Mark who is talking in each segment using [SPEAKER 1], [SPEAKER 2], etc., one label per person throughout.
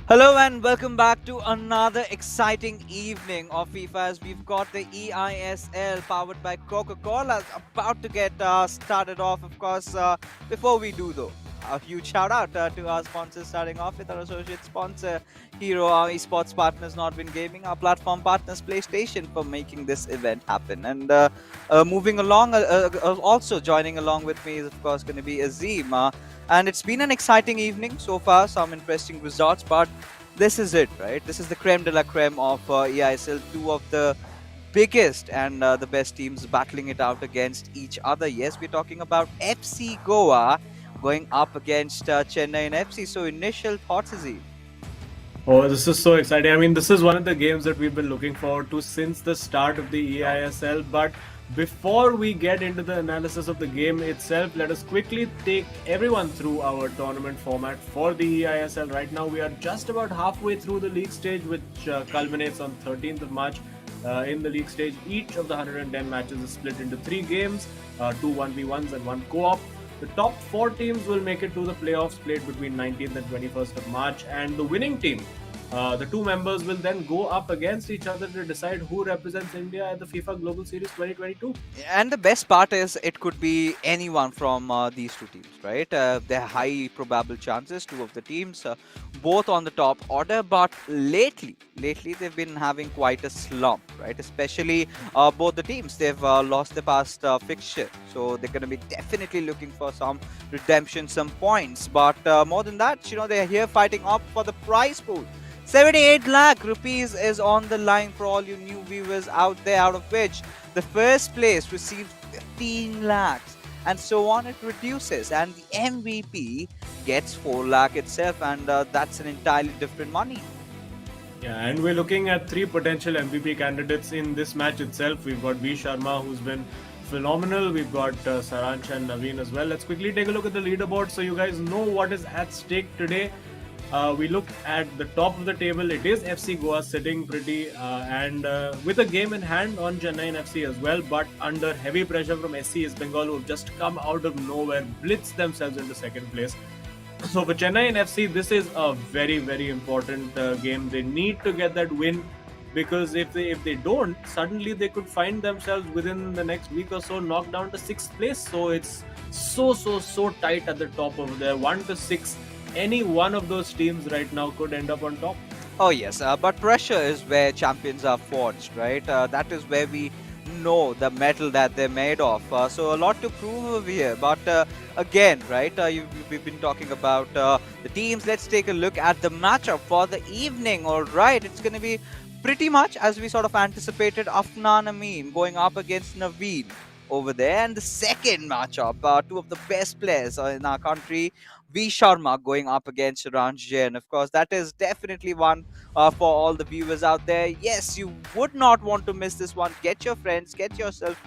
[SPEAKER 1] Hello and welcome back to another exciting evening of FIFA as we've got the eISL powered by Coca-Cola about to get started off. Of course, before we do though, a huge shout out to our sponsors, starting off with our associate sponsor, Hero, our esports partners, Nordwind Gaming, our platform partners, PlayStation, for making this event happen. And moving along, also joining along with me is of course going to be Azim. And it's been an exciting evening so far, some interesting results, but this is it, right? This is the creme de la creme of eISL, two of the biggest and the best teams battling it out against each other. Yes, we're talking about FC Goa going up against Chennaiyin FC. So initial thoughts, Azim?
[SPEAKER 2] Oh, this is so exciting. I mean, this is one of the games that we've been looking forward to since the start of the eISL. But before we get into the analysis of the game itself, let us quickly take everyone through our tournament format for the eISL. Right now, we are just about halfway through the league stage, which culminates on 13th of March. In the league stage, each of the 110 matches is split into 3 games, 2 1v1s and 1 co-op. The top 4 teams will make it to the playoffs played between 19th and 21st of March, and the winning team, the 2 members, will then go up against each other to decide who represents India at the FIFA Global Series 2022.
[SPEAKER 1] And the best part is it could be anyone from these two teams, right? There are high probable chances, 2 of the teams, both on the top order. But lately they've been having quite a slump, right? Especially both the teams. They've lost their past fixture, so they're going to be definitely looking for some redemption, some points. But more than that, they're here fighting up for the prize pool. 78 lakh rupees is on the line for all you new viewers out there, out of which the first place receives 15 lakhs, and so on it reduces, and the MVP gets 4 lakh itself, and that's an entirely different money.
[SPEAKER 2] Yeah, and we're looking at 3 potential MVP candidates in this match itself. We've got V Sharma, who's been phenomenal. We've got Saransh and Naveen as well. Let's quickly take a look at the leaderboard so you guys know what is at stake today. We look at the top of the table. It is FC Goa sitting pretty and with a game in hand on Chennaiyin FC as well, but under heavy pressure from SC East Bengal, who have just come out of nowhere, blitzed themselves into second place. So for Chennaiyin FC, this is a very, very important game. They need to get that win, because if they don't, suddenly they could find themselves within the next week or so knocked down to 6th place. So it's so tight at the top over there, 1 to 6. Any one of those teams right now could end up on top.
[SPEAKER 1] Oh yes, but pressure is where champions are forged, right? That is where we know the metal that they're made of. So a lot to prove over here. But again, right, we've been talking about the teams. Let's take a look at the matchup for the evening. All right, it's going to be pretty much as we sort of anticipated. Afnan Amin going up against Naveen over there, and the second matchup, 2 of the best players in our country, V Sharma going up against Ranj Jain. Of course, that is definitely one for all the viewers out there. Yes, you would not want to miss this one. Get your friends, get yourself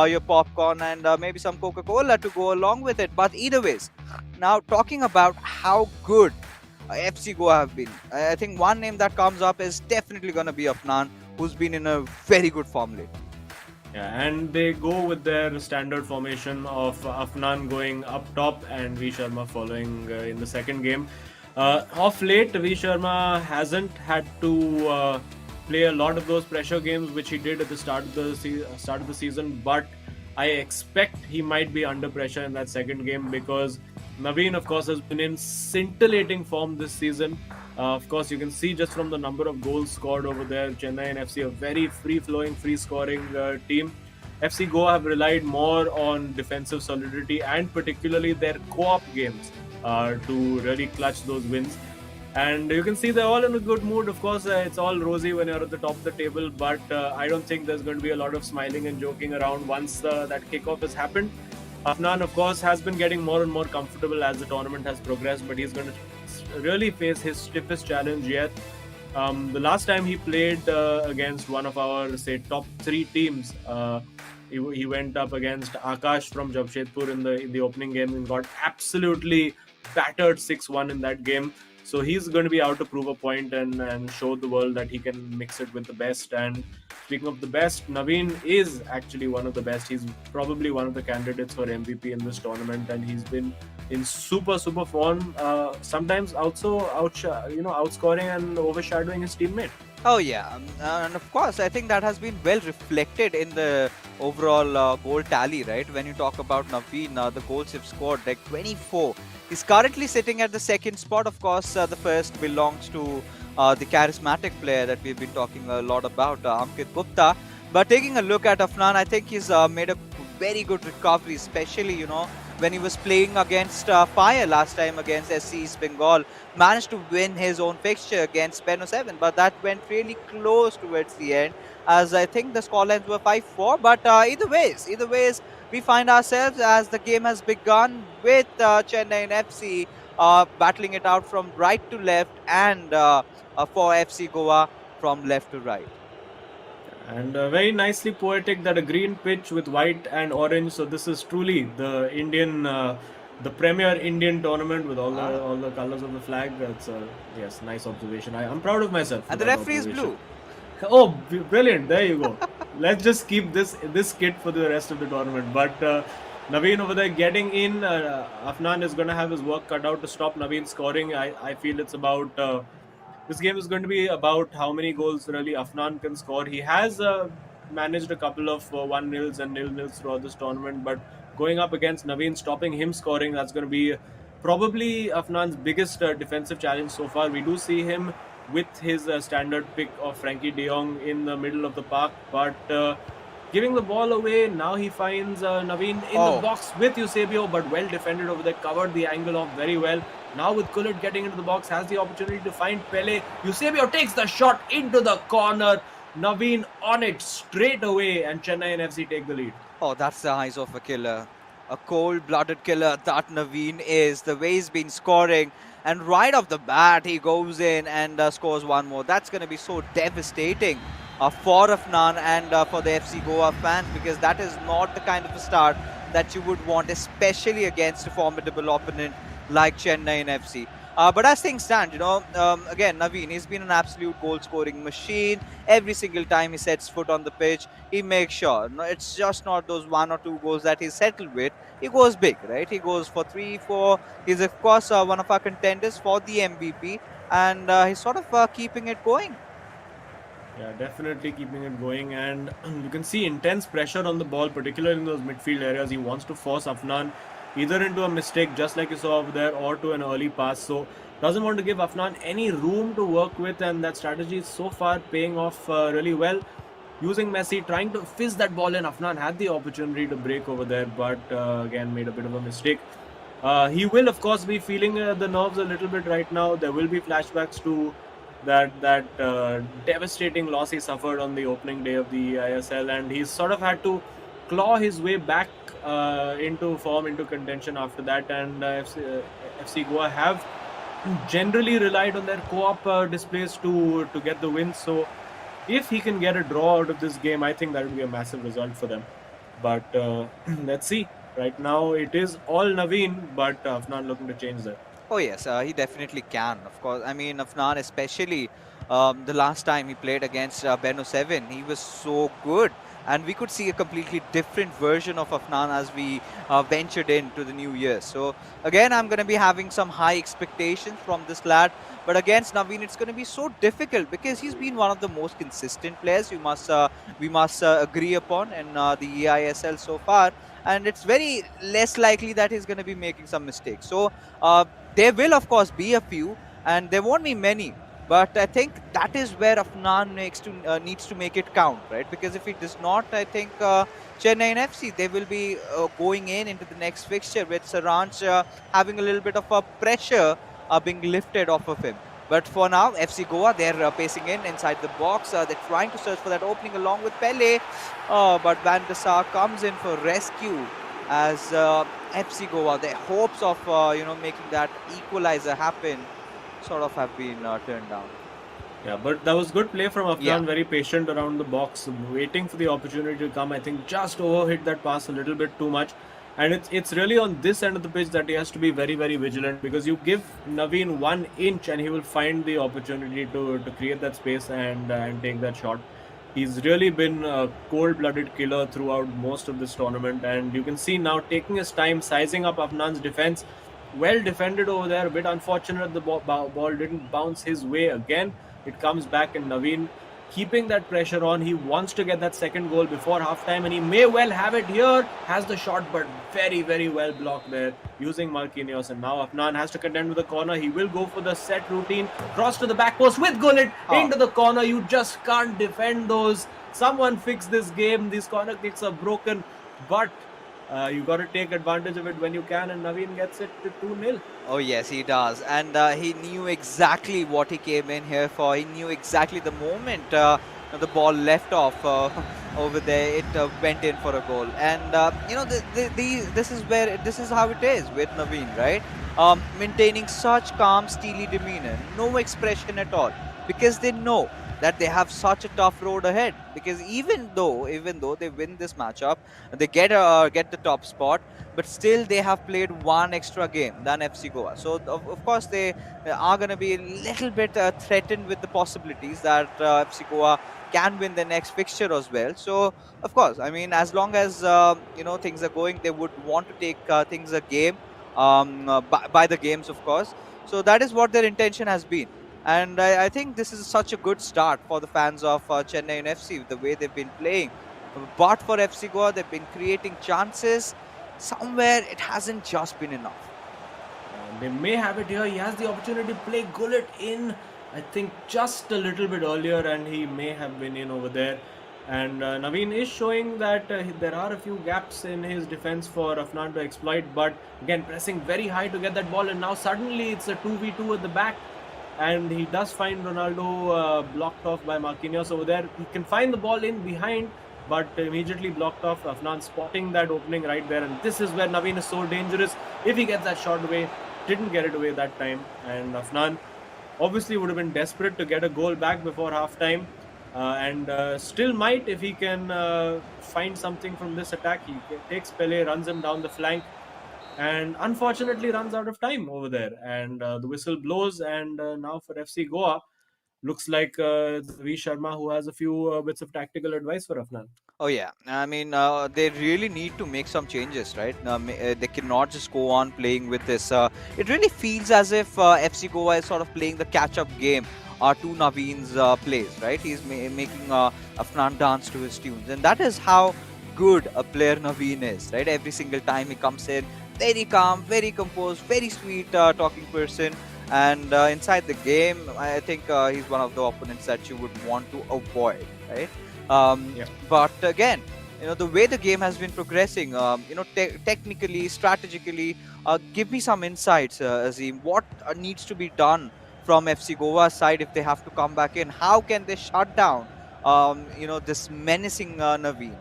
[SPEAKER 1] your popcorn, and maybe some Coca-Cola to go along with it. But either ways, now talking about how good FC Goa have been, I think one name that comes up is definitely going to be Afnan, who's been in a very good form lately.
[SPEAKER 2] Yeah, and they go with their standard formation of Afnan going up top and V Sharma following in the second game. Of late, V Sharma hasn't had to play a lot of those pressure games which he did at the start of the season, but I expect he might be under pressure in that second game, because Naveen, of course, has been in scintillating form this season. Of course, you can see just from the number of goals scored over there, Chennaiyin FC, a very free-flowing, free-scoring team. FC Goa have relied more on defensive solidity and particularly their co-op games to really clutch those wins. And you can see they're all in a good mood. Of course, it's all rosy when you're at the top of the table, but I don't think there's going to be a lot of smiling and joking around once that kickoff has happened. Afnan, of course, has been getting more and more comfortable as the tournament has progressed, but he's going to really face his stiffest challenge yet. The last time he played against one of our, say, top 3 teams, He went up against Akash from Jamshedpur in the opening game and got absolutely battered 6-1 in that game. So he's going to be out to prove a point and show the world that he can mix it with the best. And speaking of the best, Naveen is actually one of the best. He's probably one of the candidates for MVP in this tournament, and he's been in super form. Sometimes also outscoring and overshadowing his teammate.
[SPEAKER 1] Oh yeah, and of course, I think that has been well reflected in the overall goal tally, right? When you talk about Naveen, the goals he've scored, like 24. He's currently sitting at the second spot. Of course, the first belongs to the charismatic player that we've been talking a lot about, Ankit Gupta. But taking a look at Afnan, I think he's made a very good recovery, especially, when he was playing against Fire last time against SC East Bengal. Managed to win his own fixture against Peno 7, but that went really close towards the end, as I think the scorelines were 5-4. But either ways, we find ourselves as the game has begun with Chennaiyin FC battling it out from right to left, and for FC Goa from left to right.
[SPEAKER 2] And very nicely poetic that a green pitch with white and orange. So this is truly the premier Indian tournament with all the colors of the flag. That's yes, nice observation. I'm proud of myself.
[SPEAKER 1] And the referee is blue.
[SPEAKER 2] Oh, brilliant! There you go. Let's just keep this kit for the rest of the tournament. But Naveen over there getting in. Afnan is going to have his work cut out to stop Naveen scoring. I feel it's about. This game is going to be about how many goals really Afnan can score. He has managed a couple of 1-0s and 0-0s throughout this tournament, but going up against Naveen, stopping him scoring, that's going to be probably Afnan's biggest defensive challenge so far. We do see him with his standard pick of Frankie de Jong in the middle of the park, but giving the ball away, now he finds Naveen in the box with Eusebio, but well defended over there, covered the angle off very well. Now with Kullet getting into the box, has the opportunity to find Pele. Eusebio takes the shot into the corner. Naveen on it straight away, and Chennai FC take the lead.
[SPEAKER 1] Oh, that's the eyes of a killer. A cold-blooded killer that Naveen is. The way he's been scoring, and right off the bat, he goes in and scores one more. That's going to be so devastating for Afnan and for the FC Goa fans, because that is not the kind of a start that you would want, especially against a formidable opponent like Chennaiyin FC. But as things stand, again, Naveen, he's been an absolute goal-scoring machine. Every single time he sets foot on the pitch, he makes sure. No, it's just not those 1 or 2 goals that he's settled with. He goes big, right? He goes for 3, 4. He's, of course, one of our contenders for the MVP, and he's sort of keeping it going.
[SPEAKER 2] Yeah, definitely keeping it going, and you can see intense pressure on the ball, particularly in those midfield areas. He wants to force Afnan either into a mistake, just like you saw over there, or to an early pass. So doesn't want to give Afnan any room to work with, and that strategy is so far paying off really well. Using Messi, trying to fizz that ball in. Afnan had the opportunity to break over there, but again made a bit of a mistake. He will, of course, be feeling the nerves a little bit right now. There will be flashbacks to that devastating loss he suffered on the opening day of the eISL, and he's sort of had to claw his way back into form, into contention after that. And FC Goa have generally relied on their co-op displays to get the win. So if he can get a draw out of this game, I think that would be a massive result for them. But let's see. Right now it is all Naveen, but Afnan looking to change that.
[SPEAKER 1] Oh yes, he definitely can. Of course, I mean Afnan, especially the last time he played against Beno 7, he was so good. And we could see a completely different version of Afnan as we ventured into the new year. So again, I'm going to be having some high expectations from this lad. But against Naveen, it's going to be so difficult because he's been one of the most consistent players we must agree upon in the eISL so far. And it's very less likely that he's going to be making some mistakes. So there will, of course, be a few, and there won't be many. But I think that is where Afnan needs to make it count, right? Because if he does not, I think Chennaiyin FC, they will be going into the next fixture with Saranch having a little bit of a pressure being lifted off of him. But for now, FC Goa, they're pacing inside the box. They're trying to search for that opening along with Pele. But Van der Sar comes in for rescue as FC Goa, their hopes of making that equalizer happen sort of have been turned down.
[SPEAKER 2] Yeah, but that was good play from
[SPEAKER 1] Yeah.
[SPEAKER 2] Afnan, very patient around the box, waiting for the opportunity to come. I think just overhit that pass a little bit too much. And it's really on this end of the pitch that he has to be very, very vigilant, because you give Naveen 1 inch and he will find the opportunity to create that space and take that shot. He's really been a cold-blooded killer throughout most of this tournament, and you can see now taking his time, sizing up Afnan's defense. Well defended over there. A bit unfortunate the ball didn't bounce his way again. It comes back, and Naveen keeping that pressure on. He wants to get that second goal before halftime, and he may well have it here. Has the shot, but very, very well blocked there using Marquinhos. And now Afnan has to contend with the corner. He will go for the set routine. Cross to the back post with Gullit into the corner. You just can't defend those. Someone fix this game. These corner kicks are broken, but you got to take advantage of it when you can, and Naveen gets it to 2-0.
[SPEAKER 1] Oh yes, he does, and he knew exactly what he came in here for. He knew exactly the moment the ball left off over there, it went in for a goal. And this is how it is with Naveen, right? Maintaining such calm, steely demeanor, no expression at all, because they know that they have such a tough road ahead. Because even though they win this matchup, they get the top spot, but still they have played one extra game than FC Goa. So of course they are going to be a little bit threatened with the possibilities that FC Goa can win the next fixture as well. So of course, I mean, as long as things are going, they would want to take things a game by the games, of course. So that is what their intention has been. And I think this is such a good start for the fans of Chennai FC, the way they've been playing. But for FC Goa, they've been creating chances. Somewhere it hasn't just been enough.
[SPEAKER 2] They may have it here. He has the opportunity to play Gullit in, I think, just a little bit earlier, and he may have been in over there. And Naveen is showing that there are a few gaps in his defense for Afnan to exploit, but again, pressing very high to get that ball, and now suddenly it's a 2v2 at the back. And he does find Ronaldo blocked off by Marquinhos over there. He can find the ball in behind, but immediately blocked off. Afnan spotting that opening right there, and this is where Naveen is so dangerous. If he gets that shot away, didn't get it away that time, and Afnan obviously would have been desperate to get a goal back before halftime, and still might if he can find something from this attack. He takes Pele, runs him down the flank, and unfortunately runs out of time over there, and the whistle blows, and now for FC Goa, looks like it's V Sharma who has a few bits of tactical advice for Afnan.
[SPEAKER 1] Oh yeah, I mean they really need to make some changes, right? They cannot just go on playing with this. It really feels as if FC Goa is sort of playing the catch-up game to Naveen's plays, right? He's making Afnan dance to his tunes, and that is how good a player Naveen is, right? Every single time he comes in, very calm, very composed, very sweet talking person. And inside the game, I think he's one of the opponents that you would want to avoid, right?
[SPEAKER 2] Yeah.
[SPEAKER 1] But again, the way the game has been progressing, technically, strategically, give me some insights, Azim. What needs to be done from FC Goa's side if they have to come back in? How can they shut down, this menacing Naveen?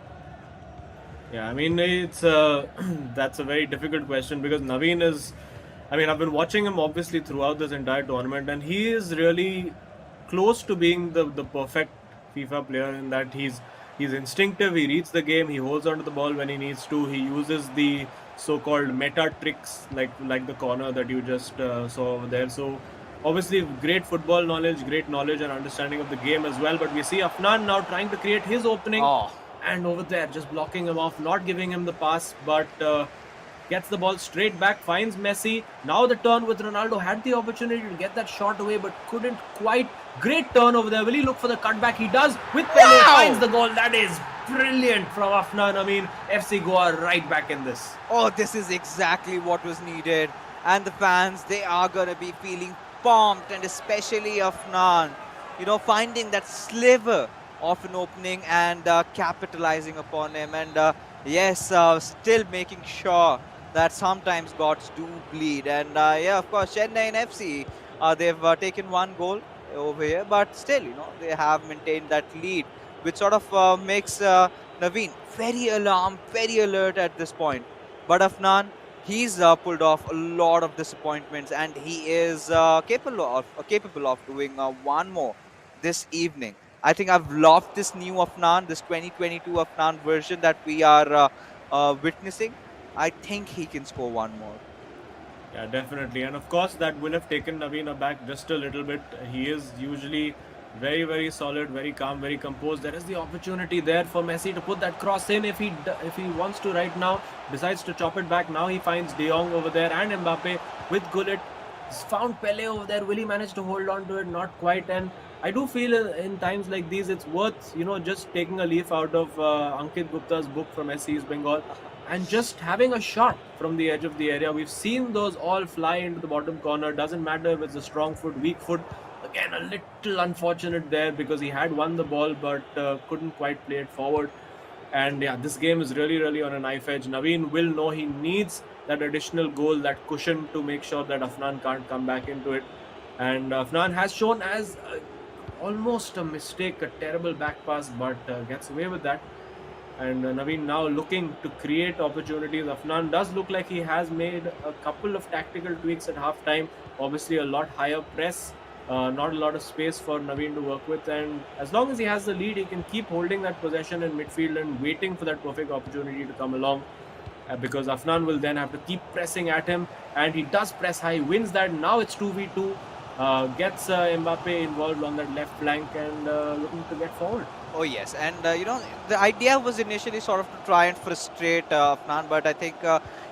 [SPEAKER 2] Yeah, I mean, it's that's a very difficult question, because Naveen is, I mean, I've been watching him obviously throughout this entire tournament, and he is really close to being the perfect FIFA player in that he's instinctive, he reads the game, he holds onto the ball when he needs to, he uses the so-called meta tricks like the corner that you just saw over there. So obviously great football knowledge, great knowledge and understanding of the game as well. But we see Afnan now trying to create his opening,
[SPEAKER 1] Oh,
[SPEAKER 2] and over there just blocking him off, not giving him the pass, but gets the ball straight back, finds Messi. Now the turn with Ronaldo, had the opportunity to get that shot away, but couldn't quite. Great turn over there. Will he look for the cutback? He does with Pele.
[SPEAKER 1] wow!
[SPEAKER 2] Finds the goal. That is brilliant from Afnan. I mean, FC Goa right back in this.
[SPEAKER 1] Oh, this is exactly what was needed. And the fans, they are going to be feeling pumped, and especially Afnan, finding that sliver of an opening and capitalizing upon him. And yes, still making sure that sometimes gods do bleed. And yeah, of course, Chennai FC, they've taken one goal over here, but still, they have maintained that lead, which sort of makes Naveen very alarmed, very alert at this point. But Afnan, he's pulled off a lot of disappointments, and he is capable of doing one more. this evening. I think I've loved this new Afnan, this 2022 Afnan version that we are witnessing. I think he can score one more.
[SPEAKER 2] Yeah, definitely. And of course, that will have taken Naveen aback just a little bit. He is usually very, very solid, very calm, very composed. There is the opportunity there for Messi to put that cross in if he wants to right now. Decides to chop it back. Now he finds De Jong over there and Mbappe with Gullit. He's found Pele over there. Will he manage to hold on to it? Not quite. And I do feel in times like these, it's worth just taking a leaf out of Ankit Gupta's book from SC East Bengal and just having a shot from the edge of the area. We've seen those all fly into the bottom corner. Doesn't matter if it's a strong foot, weak foot. Again, a little unfortunate there because he had won the ball but couldn't quite play it forward. And yeah, this game is really, really on a knife edge. Naveen will know he needs that additional goal, that cushion to make sure that Afnan can't come back into it. And Afnan has shown as almost a mistake, a terrible back pass, but gets away with that. And Naveen now looking to create opportunities. Afnan does look like he has made a couple of tactical tweaks at halftime. Obviously, a lot higher press, not a lot of space for Naveen to work with. And as long as he has the lead, he can keep holding that possession in midfield and waiting for that perfect opportunity to come along. Because Afnan will then have to keep pressing at him. And he does press high, wins that. Now it's 2v2. Gets Mbappe involved on that left flank and looking to get forward.
[SPEAKER 1] Oh yes, and the idea was initially sort of to try and frustrate Afnan, but I think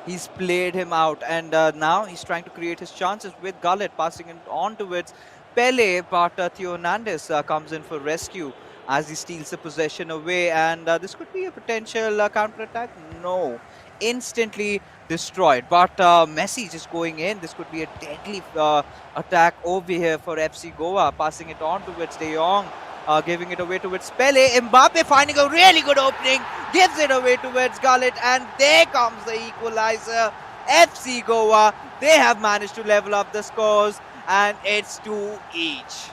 [SPEAKER 1] he's played him out, and now he's trying to create his chances with Gullit passing it on towards Pele, but Theo Hernandez comes in for rescue as he steals the possession away, and this could be a potential counter-attack. No, instantly destroyed, but Messi just going in. This could be a deadly attack over here for FC Goa, passing it on towards De Jong. Giving it away towards Pele. Mbappe finding a really good opening. Gives it away towards Gullit. And there comes the equalizer. FC Goa. They have managed to level up the scores. And it's 2 each.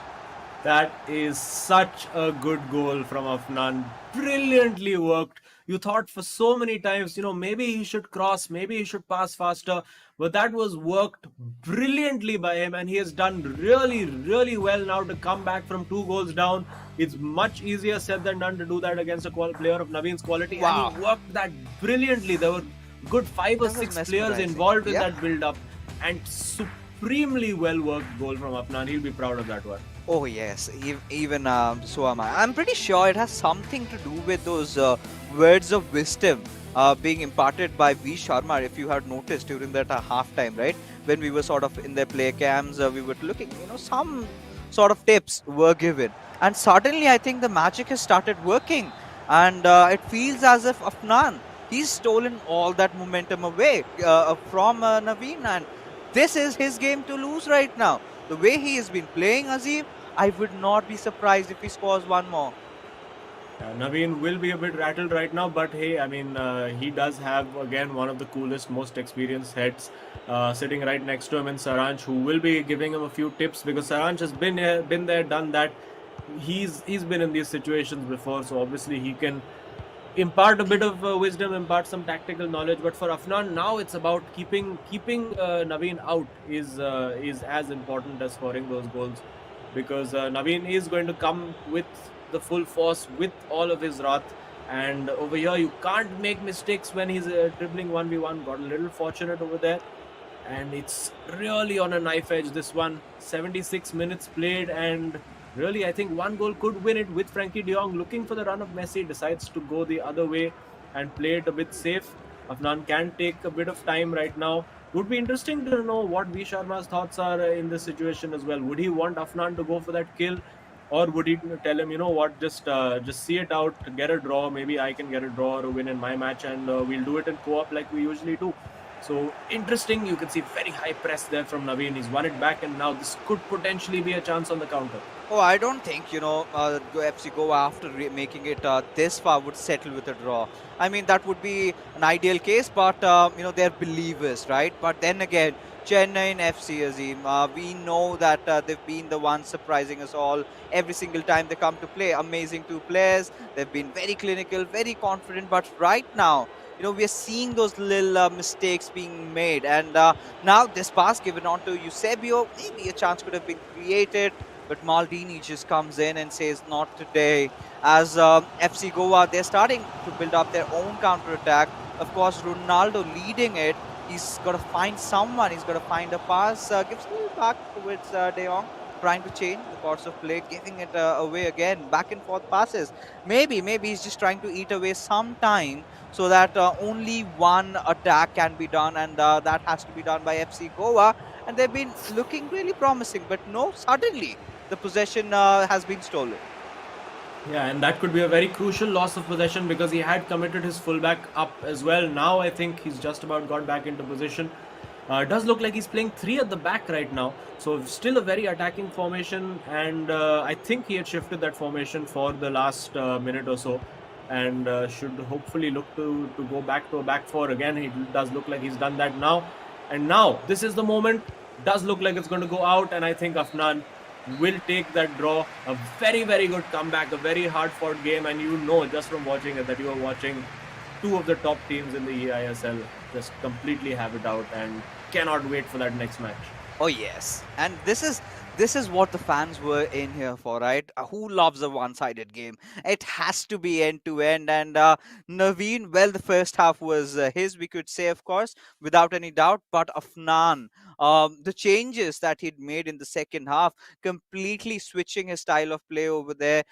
[SPEAKER 2] That is such a good goal from Afnan. Brilliantly worked. You thought for so many times, maybe he should cross, maybe he should pass faster. But that was worked brilliantly by him. And he has done really, really well now to come back from 2 goals down. It's much easier said than done to do that against a player of Naveen's quality.
[SPEAKER 1] Wow.
[SPEAKER 2] And he worked that brilliantly. There were good 5 or 6 players involved in that build-up. And supremely well-worked goal from Afnan. He'll be proud of that one.
[SPEAKER 1] Oh yes, even so am I. I'm pretty sure it has something to do with those words of wisdom being imparted by V. Sharma, if you had noticed during that halftime, right? When we were sort of in their play cams, we were looking, some sort of tips were given. And suddenly I think the magic has started working. And it feels as if Afnan, he's stolen all that momentum away from Naveen. And this is his game to lose right now. The way he has been playing, Azim, I would not be surprised if he scores one more.
[SPEAKER 2] Naveen will be a bit rattled right now, but hey, I mean, he does have, again, one of the coolest, most experienced heads sitting right next to him in Saranch, who will be giving him a few tips because Saranch has been there, done that. He's been in these situations before, so obviously he can impart a bit of wisdom, impart some tactical knowledge. But for Afnan, now it's about keeping Naveen out is as important as scoring those goals, because Naveen is going to come with the full force, with all of his wrath. And over here, you can't make mistakes when he's dribbling 1v1. Got a little fortunate over there. And it's really on a knife edge, this one. 76 minutes played, and really, I think one goal could win it with Frankie de Jong looking for the run of Messi, decides to go the other way and play it a bit safe. Afnan can take a bit of time right now. Would be interesting to know what V. Sharma's thoughts are in this situation as well. Would he want Afnan to go for that kill? Or would he tell him, what, just see it out, get a draw, maybe I can get a draw or a win in my match, and we'll do it in co-op like we usually do. So interesting, you can see very high press there from Naveen. He's won it back, and now this could potentially be a chance on the counter.
[SPEAKER 1] Oh, I don't think, FC Goa, after making it this far, would settle with a draw. I mean, that would be an ideal case, but, they're believers, right? But then again, Chennaiyin FC, Azim, we know that they've been the ones surprising us all every single time they come to play. Amazing 2 players. They've been very clinical, very confident, but right now, we are seeing those little mistakes being made. And now this pass given on to Eusebio, maybe a chance could have been created. but Maldini just comes in and says, "Not today." As FC Goa, they're starting to build up their own counter attack. Of course, Ronaldo leading it. He's got to find someone. He's got to find a pass. Gives a little back towards De Jong, trying to change the course of play, giving it away again. Back and forth passes. Maybe he's just trying to eat away some time so that only one attack can be done, and that has to be done by FC Goa. And they've been looking really promising, but no, suddenly the possession has been stolen.
[SPEAKER 2] Yeah, and that could be a very crucial loss of possession because he had committed his fullback up as well. Now I think he's just about got back into position. It does look like he's playing three at the back right now, so still a very attacking formation. And I think he had shifted that formation for the last minute or so, and should hopefully look to go back to a back four again. He does look like he's done that now, and now this is the moment. Does look like it's going to go out, and I think Afnan will take that draw. A very, very good comeback, a very hard fought game, and you know just from watching it that you are watching two of the top teams in the eISL just completely have it out and cannot wait for that next match.
[SPEAKER 1] Oh yes, and this is what the fans were in here for, right? Who loves a one-sided game? It has to be end to end, and Naveen. Well, the first half was his, we could say, of course, without any doubt. But Afnan, the changes that he'd made in the second half, completely switching his style of play over there,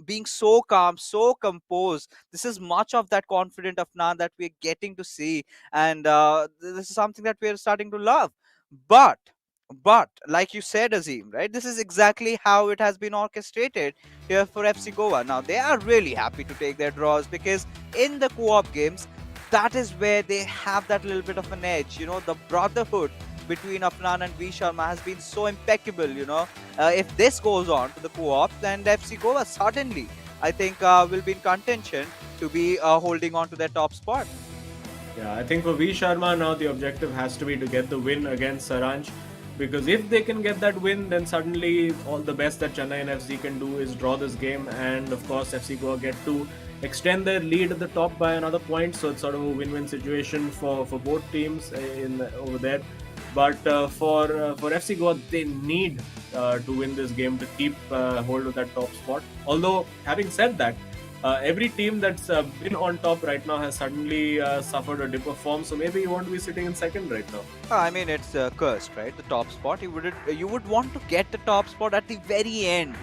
[SPEAKER 1] being so calm, so composed. This is much of that confident Afnan that we're getting to see, and this is something that we're starting to love. But like you said, Azim, right? This is exactly how it has been orchestrated here for FC Goa. Now they are really happy to take their draws because in the co-op games, that is where they have that little bit of an edge. The brotherhood between Afnan and V Sharma has been so impeccable. If this goes on to the co-op, then FC Goa suddenly, I think, will be in contention to be holding on to their top spot.
[SPEAKER 2] Yeah, I think for V Sharma now the objective has to be to get the win against Saranj, because if they can get that win, then suddenly all the best that Chennaiyin FC can do is draw this game, and of course FC Goa get to extend their lead at the top by another point. So it's sort of a win-win situation for both teams over there. But for FC Goa, they need to win this game to keep hold of that top spot. Although having said that, every team that's been on top right now has suddenly suffered a dip of form, so maybe you won't be sitting in second right now.
[SPEAKER 1] I mean, it's cursed, right? The top spot. You would want to get the top spot at the very end,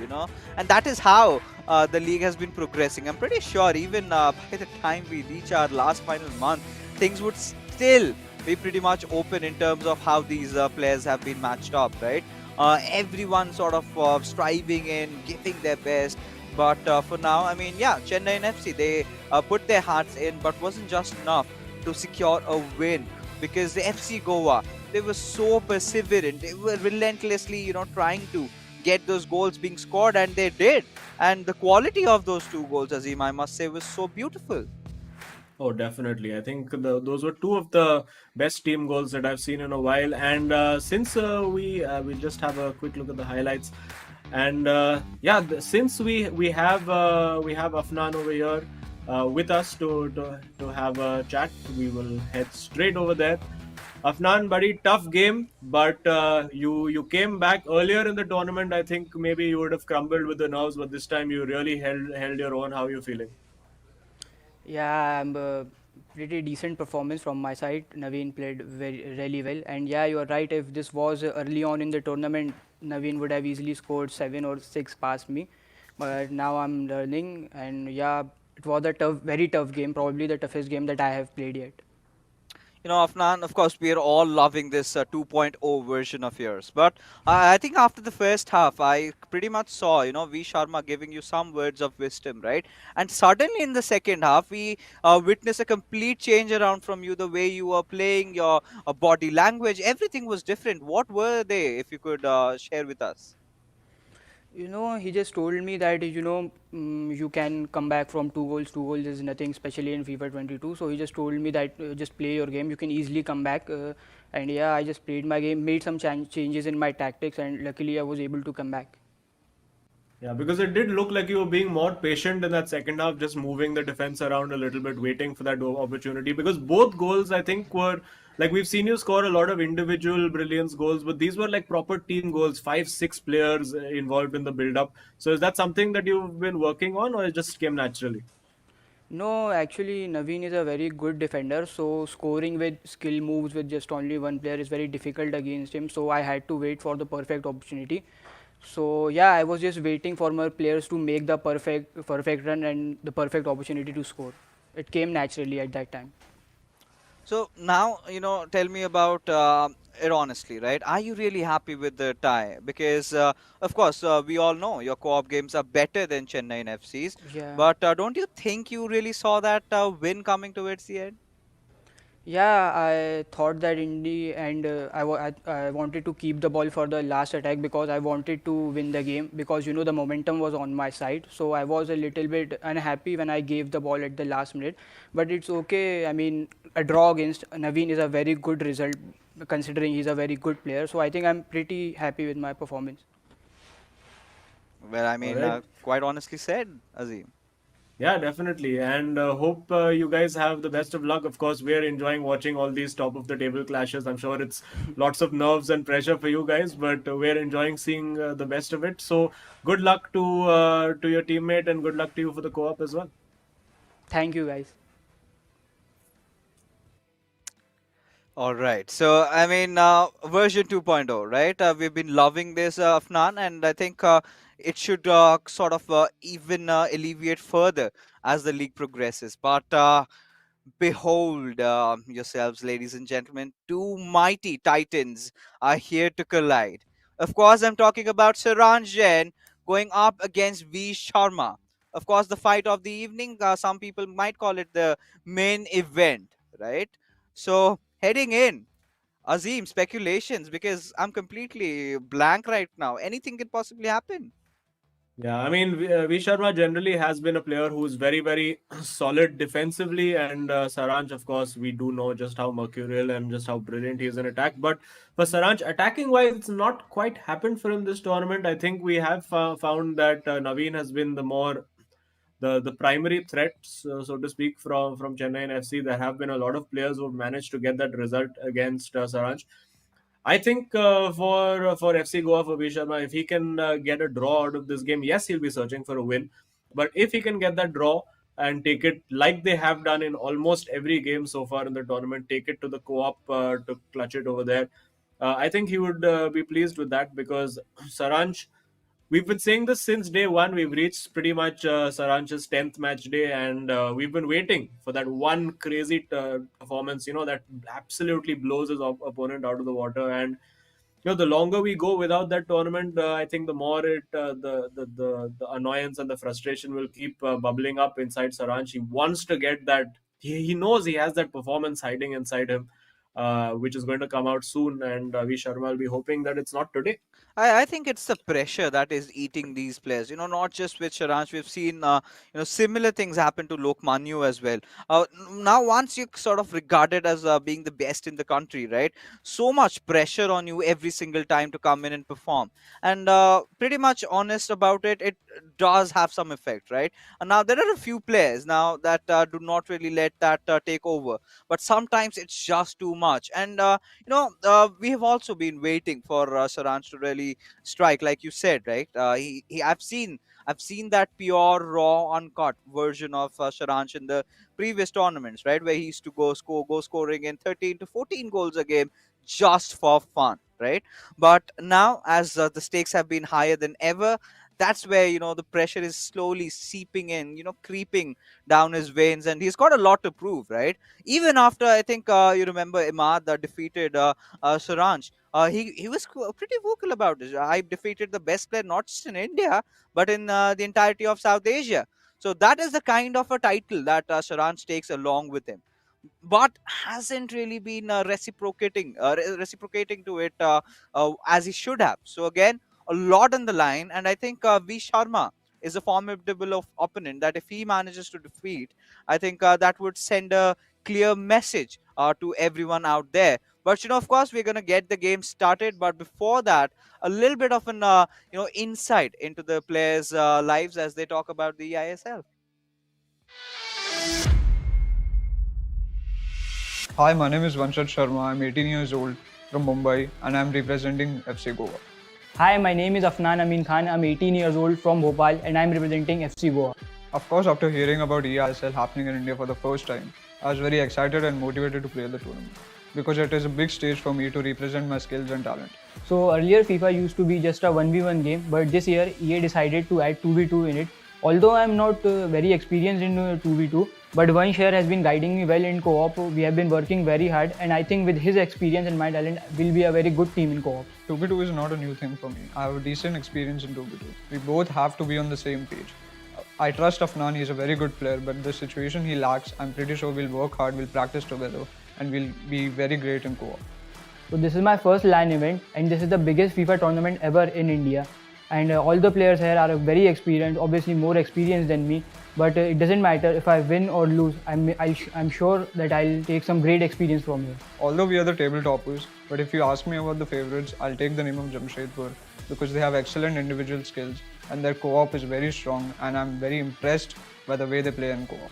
[SPEAKER 1] and that is how the league has been progressing. I'm pretty sure even by the time we reach our last final month, things would still be pretty much open in terms of how these players have been matched up, right? Everyone sort of striving in, giving their best. But for now, I mean, yeah, Chennaiyin FC, they put their hearts in, but wasn't just enough to secure a win because the FC Goa, they were so perseverant. They were relentlessly, trying to get those goals being scored, and they did. And the quality of those two goals, Azim, I must say, was so beautiful.
[SPEAKER 2] Oh, definitely. I think those were two of the best team goals that I've seen in a while. And since we just have a quick look at the highlights, and yeah, since we have Afnan over here with us to have a chat, we will head straight over there. Afnan, buddy, tough game, but you came back earlier in the tournament. I think maybe you would have crumbled with the nerves, but this time you really held your own. How are you feeling?
[SPEAKER 3] Yeah, I'm pretty decent performance from my side. Naveen played really well, and yeah, you're right. If this was early on in the tournament, Naveen would have easily scored 7 or 6 past me. But now I'm learning, and yeah, it was a very tough game. Probably the toughest game that I have played yet.
[SPEAKER 1] Afnan, of course, we are all loving this 2.0 version of yours. But I think after the first half, I pretty much saw, V Sharma giving you some words of wisdom, right? And suddenly in the second half, we witnessed a complete change around from you, the way you were playing, your body language, everything was different. What were they, if you could share with us?
[SPEAKER 3] He just told me that you can come back from 2 goals. 2 goals is nothing, especially in FIFA 22. So he just told me that just play your game. You can easily come back. And yeah, I just played my game, made some changes in my tactics, and luckily I was able to come back.
[SPEAKER 2] Yeah, because it did look like you were being more patient in that second half, just moving the defense around a little bit, waiting for that opportunity. Because both goals, I think, were Like we've seen you score a lot of individual brilliance goals, but these were like proper team goals, five, six players involved in the build-up. So is that something that you've been working on, or it just came naturally?
[SPEAKER 3] No, actually, Naveen is a very good defender. So scoring with skill moves with just only one player is very difficult against him. So I had to wait for the perfect opportunity. So yeah, I was just waiting for my players to make the perfect run and the perfect opportunity to score. It came naturally at that time.
[SPEAKER 1] So now, tell me about it honestly, right? Are you really happy with the tie? Because, of course, we all know your co-op games are better than Chennai FC's.
[SPEAKER 3] Yeah.
[SPEAKER 1] But don't you think you really saw that win coming towards the end?
[SPEAKER 3] Yeah, I thought that in the end I wanted to keep the ball for the last attack because I wanted to win the game because the momentum was on my side. So I was a little bit unhappy when I gave the ball at the last minute, but it's okay. I mean, a draw against Naveen is a very good result considering he's a very good player. So I think I'm pretty happy with my performance.
[SPEAKER 1] Well, I
[SPEAKER 2] All
[SPEAKER 1] mean,
[SPEAKER 2] right.
[SPEAKER 1] quite honestly said, Azim.
[SPEAKER 2] Yeah, definitely. And hope you guys have the best of luck. Of course, we're enjoying watching all these top of the table clashes. I'm sure it's lots of nerves and pressure for you guys, but we're enjoying seeing the best of it. So good luck to your teammate and good luck to you for the co-op as well.
[SPEAKER 3] Thank you guys.
[SPEAKER 1] All right. So, I mean, version 2.0, right? We've been loving this, Afnan, and I think it should sort of even alleviate further as the league progresses. But behold yourselves, ladies and gentlemen, two mighty titans are here to collide. Of course, I'm talking about Saranj Jain going up against V Sharma. Of course, the fight of the evening, some people might call it the main event, right? So, heading in, Azim, speculations, because I'm completely blank right now. Anything could possibly happen.
[SPEAKER 2] Yeah, I mean, V Sharma generally has been a player who's very, very solid defensively, and Saranj, of course, we do know just how mercurial and just how brilliant he is in attack. But for Saranj, attacking wise, it's not quite happened for him this tournament. I think we have found that Naveen has been the primary threats, so to speak, from Chennai FC. There have been a lot of players who have managed to get that result against Saranj. I think for FC Goa for Sharma, if he can get a draw out of this game, yes, he'll be searching for a win. But if he can get that draw and take it like they have done in almost every game so far in the tournament, take it to the co-op to clutch it over there, I think he would be pleased with that because Saranj, we've been saying this since day one. We've reached pretty much Saranch's 10th match day, and we've been waiting for that one crazy performance, that absolutely blows his opponent out of the water. And the longer we go without that tournament, I think the more the annoyance and the frustration will keep bubbling up inside Saranch. He wants to get that. He knows he has that performance hiding inside him, which is going to come out soon. And V Sharma will be hoping that it's not today.
[SPEAKER 1] I think it's the pressure that is eating these players. Not just with Sharansh. We've seen, similar things happen to Lokmanyu as well. Now, once you're sort of regarded as being the best in the country, right? So much pressure on you every single time to come in and perform. And pretty much honest about it, it does have some effect, right? And now, there are a few players now that do not really let that take over. But sometimes it's just too much. And we have also been waiting for Saranj to really strike, like you said, right? I've seen that pure, raw, uncut version of Saranj in the previous tournaments, right, where he used to go scoring in 13 to 14 goals a game just for fun, right? But now, as the stakes have been higher than ever, that's where the pressure is slowly seeping in, creeping down his veins, and he's got a lot to prove, right? Even after, I think, you remember Imad defeated Saranj. He was pretty vocal about it. I defeated the best player not just in India but in the entirety of South Asia. So that is the kind of a title that Saranj takes along with him, but hasn't really been reciprocating to it as he should have. So again, a lot on the line, and I think V Sharma is a formidable opponent that if he manages to defeat, I think that would send a clear message to everyone out there. But of course, we're gonna get the game started. But before that, a little bit of an insight into the players' lives as they talk about the eISL.
[SPEAKER 4] Hi, my name is Vanshat Sharma. I'm 18 years old from Mumbai and I'm representing FC Goa.
[SPEAKER 3] Hi, my name is Afnan Amin Khan. I'm 18 years old from Bhopal and I'm representing FC Goa.
[SPEAKER 4] Of course, after hearing about eISL happening in India for the first time, I was very excited and motivated to play the tournament because it is a big stage for me to represent my skills and talent.
[SPEAKER 3] So earlier FIFA used to be just a 1v1 game, but this year EA decided to add 2v2 in it. Although I'm not very experienced in 2v2, but Vansh has been guiding me well in co-op. We have been working very hard and I think with his experience and my talent, we'll be a very good team in co-op.
[SPEAKER 4] 2v2 is not a new thing for me. I have a decent experience in 2v2. We both have to be on the same page. I trust Afnan, he's a very good player, but the situation he lacks, I'm pretty sure we'll work hard, we'll practice together and we'll be very great in co-op.
[SPEAKER 3] So this is my first LAN event and this is the biggest FIFA tournament ever in India. And all the players here are very experienced, obviously more experienced than me. But it doesn't matter if I win or lose. I'm sure that I'll take some great experience from here.
[SPEAKER 4] Although we are the table toppers, but if you ask me about the favorites, I'll take the name of Jamshedpur because they have excellent individual skills and their co-op is very strong and I'm very impressed by the way they play in co-op.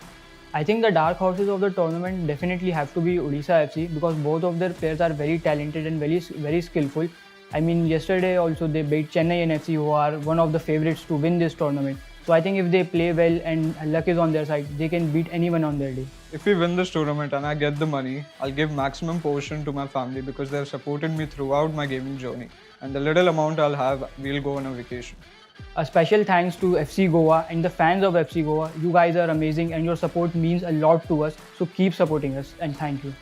[SPEAKER 3] I think the dark horses of the tournament definitely have to be Odisha FC because both of their players are very talented and very skillful. I mean, yesterday also they beat Chennaiyin FC, who are one of the favorites to win this tournament. So I think if they play well and luck is on their side, they can beat anyone on their day.
[SPEAKER 4] If we win this tournament and I get the money, I'll give maximum portion to my family because they have supported me throughout my gaming journey. And the little amount I'll have, we'll go on a vacation.
[SPEAKER 3] A special thanks to FC Goa and the fans of FC Goa. You guys are amazing and your support means a lot to us. So keep supporting us and thank you.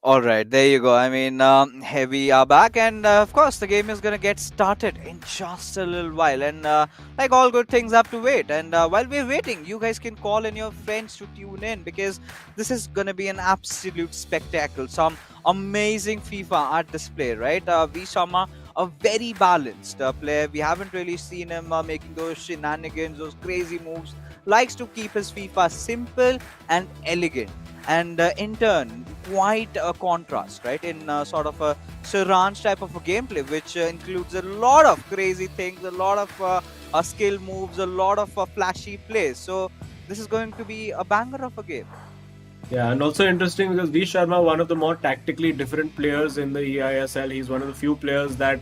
[SPEAKER 1] All right, there you go. I mean, here we are back, and of course, the game is gonna get started in just a little while. And like all good things, have to wait. And while we're waiting, you guys can call in your friends to tune in because this is gonna be an absolute spectacle. Some amazing FIFA art display, right? V Sharma, a very balanced player. We haven't really seen him making those shenanigans, those crazy moves. Likes to keep his FIFA simple and elegant. And in turn, quite a contrast, right? In sort of a Saranj type of a gameplay, which includes a lot of crazy things, a lot of skill moves, a lot of flashy plays. So this is going to be a banger of a game.
[SPEAKER 2] Yeah, and also interesting because V Sharma, one of the more tactically different players in the eISL. He's one of the few players that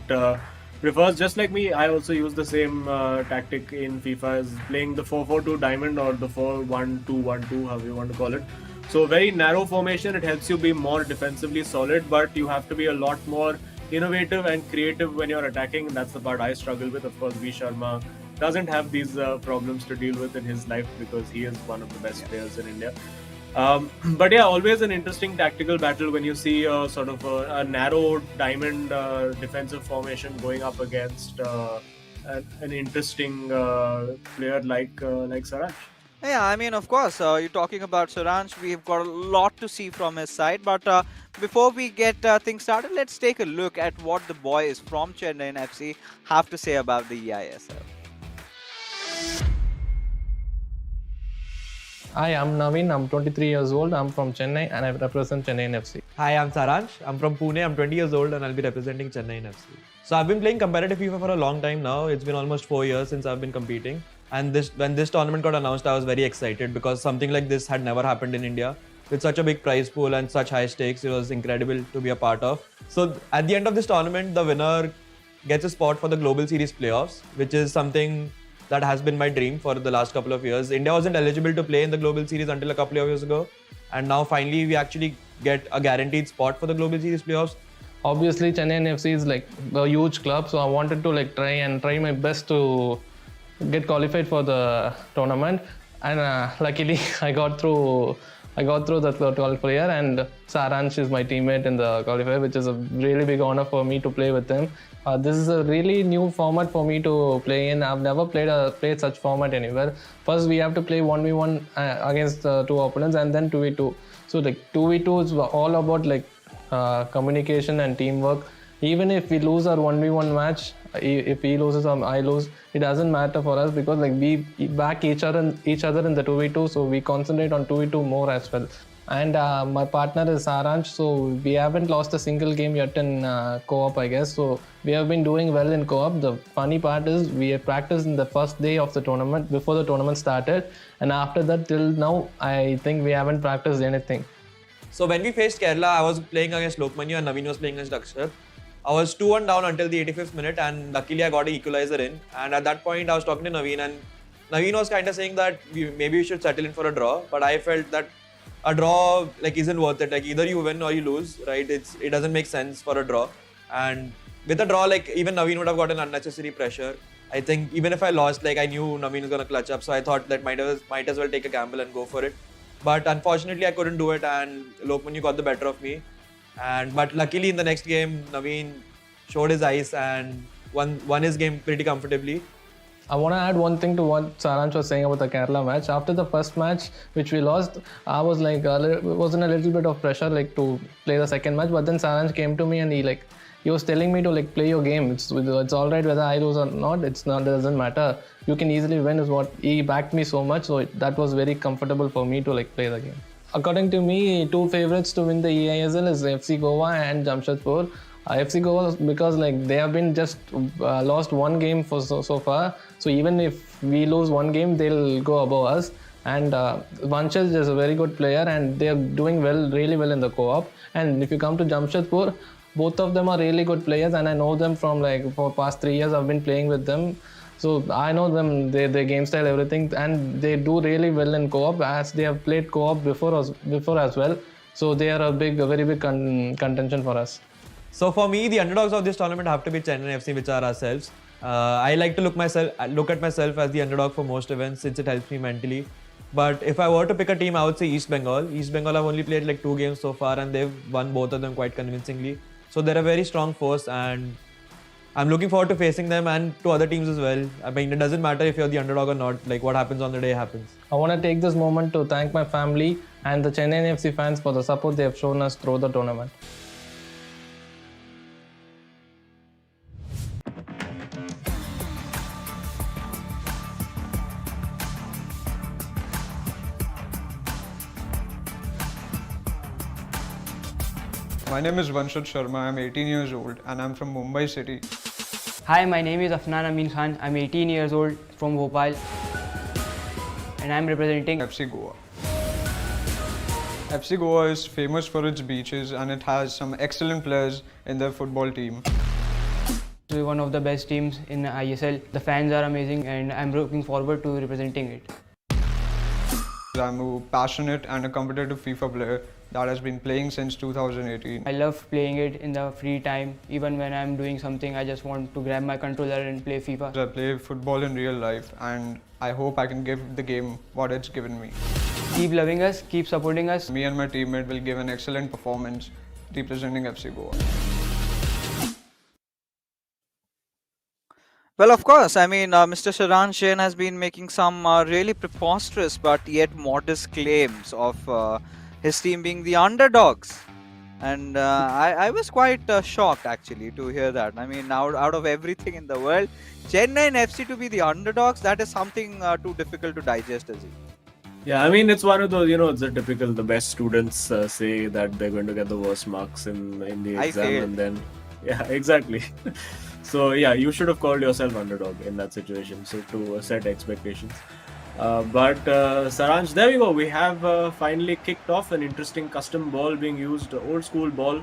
[SPEAKER 2] prefers, just like me, I also use the same tactic in FIFA as playing the 4-4-2 diamond or the 4-1-2-1-2, however you want to call it. So very narrow formation, it helps you be more defensively solid, but you have to be a lot more innovative and creative when you're attacking. That's the part I struggle with. Of course, V Sharma doesn't have these problems to deal with in his life because he is one of the best players in India. But yeah, always an interesting tactical battle when you see sort of a narrow diamond defensive formation going up against an interesting player like Saranj.
[SPEAKER 1] Yeah, I mean, of course, you're talking about Saranj. We've got a lot to see from his side. But before we get things started, let's take a look at what the boys from Chennaiyin FC have to say about the eISL.
[SPEAKER 5] Hi, I'm Naveen. I'm 23 years old. I'm from Chennai and I represent Chennaiyin FC.
[SPEAKER 6] Hi, I'm Saransh. I'm from Pune. I'm 20 years old and I'll be representing Chennaiyin FC. So I've been playing competitive FIFA for a long time now. It's been almost 4 years since I've been competing. And when this tournament got announced, I was very excited because something like this had never happened in India. With such a big prize pool and such high stakes, it was incredible to be a part of. So at the end of this tournament, the winner gets a spot for the Global Series playoffs, which is something that has been my dream for the last couple of years. India wasn't eligible to play in the Global Series until a couple of years ago. And now finally we actually get a guaranteed spot for the Global Series playoffs.
[SPEAKER 5] Obviously, Chennaiyin FC is like a huge club, so I wanted to try my best to get qualified for the tournament. And luckily, I got through the qualifier, and Saransh is my teammate in the qualifier, which is a really big honor for me to play with him. This is a really new format for me to play in. I've never played such format anywhere. First, we have to play 1v1 against two opponents, and then 2v2. So 2v2 is all about communication and teamwork. Even if we lose our 1v1 match, if he loses or I lose, it doesn't matter for us because we back each other in the 2v2, so we concentrate on 2v2 more as well. And my partner is Saransh, so we haven't lost a single game yet in co-op, I guess. So we have been doing well in co-op. The funny part is we had practiced in the first day of the tournament, before the tournament started, and after that till now I think we haven't practiced anything.
[SPEAKER 6] So when we faced Kerala, I was playing against Lokmanya and Naveen was playing against Akshar. I was 2-1 down until the 85th minute, and luckily I got an equalizer in. And at that point, I was talking to Naveen, and Naveen was kind of saying that maybe we should settle in for a draw. But I felt that a draw isn't worth it. Like either you win or you lose, right? It doesn't make sense for a draw. And with a draw, even Naveen would have gotten unnecessary pressure. I think even if I lost, I knew Naveen was gonna clutch up, so I thought that might as well take a gamble and go for it. But unfortunately, I couldn't do it, and Lokmanya got the better of me. But luckily, in the next game, Naveen showed his ice and won his game pretty comfortably.
[SPEAKER 5] I want to add one thing to what Saransh was saying about the Kerala match. After the first match, which we lost, I was was in a little bit of pressure to play the second match. But then Saransh came to me and he was telling me to play your game. It's all right whether I lose or not. It doesn't matter. You can easily win is what he backed me so much. So that was very comfortable for me to play the game. According to me, two favorites to win the eISL is FC Goa and Jamshedpur. FC Goa because they have been just lost one game for so far. So even if we lose one game, they'll go above us. And Vanchal is a very good player and they are doing really well in the co-op. And if you come to Jamshedpur, both of them are really good players, and I know them from for past 3 years. I've been playing with them. So I know them, their game style, everything, and they do really well in co-op as they have played co-op before as well. So they are a very big contention for us.
[SPEAKER 6] So for me, the underdogs of this tournament have to be Chennai FC, which are ourselves. I like to look at myself as the underdog for most events since it helps me mentally. But if I were to pick a team, I would say East Bengal. East Bengal have only played 2 games so far, and they've won both of them quite convincingly. So they're a very strong force, and I'm looking forward to facing them and to other teams as well. I mean, it doesn't matter if you're the underdog or not. What happens on the day happens.
[SPEAKER 5] I want to take this moment to thank my family and the Chennaiyin FC fans for the support they have shown us through the tournament.
[SPEAKER 4] My name is Vanshad Sharma. I'm 18 years old and I'm from Mumbai city.
[SPEAKER 3] Hi, my name is Afnan Amin Khan. I'm 18 years old from Bhopal and I'm representing
[SPEAKER 4] FC Goa. FC Goa is famous for its beaches and it has some excellent players in their football team.
[SPEAKER 3] We're one of the best teams in eISL. The fans are amazing and I'm looking forward to representing it.
[SPEAKER 4] I'm a passionate and a competitive FIFA player that has been playing since 2018.
[SPEAKER 3] I love playing it in the free time. Even when I'm doing something, I just want to grab my controller and play FIFA.
[SPEAKER 4] I play football in real life and I hope I can give the game what it's given me.
[SPEAKER 3] Keep loving us, keep supporting us.
[SPEAKER 4] Me and my teammate will give an excellent performance representing FC Goa.
[SPEAKER 1] Well, of course, I mean, Mr. Sharan Jain has been making some really preposterous but yet modest claims of his team being the underdogs. And I was quite shocked actually to hear that. I mean, now out of everything in the world, Chennaiyin FC to be the underdogs, that is something too difficult to digest, is it?
[SPEAKER 2] Yeah, I mean, it's one of those, it's the best students say that they're going to get the worst marks in the exam and then, yeah, exactly. So yeah, you should have called yourself underdog in that situation, so to set expectations. But Saransh, there we go. We have finally kicked off an interesting custom ball being used, old school ball,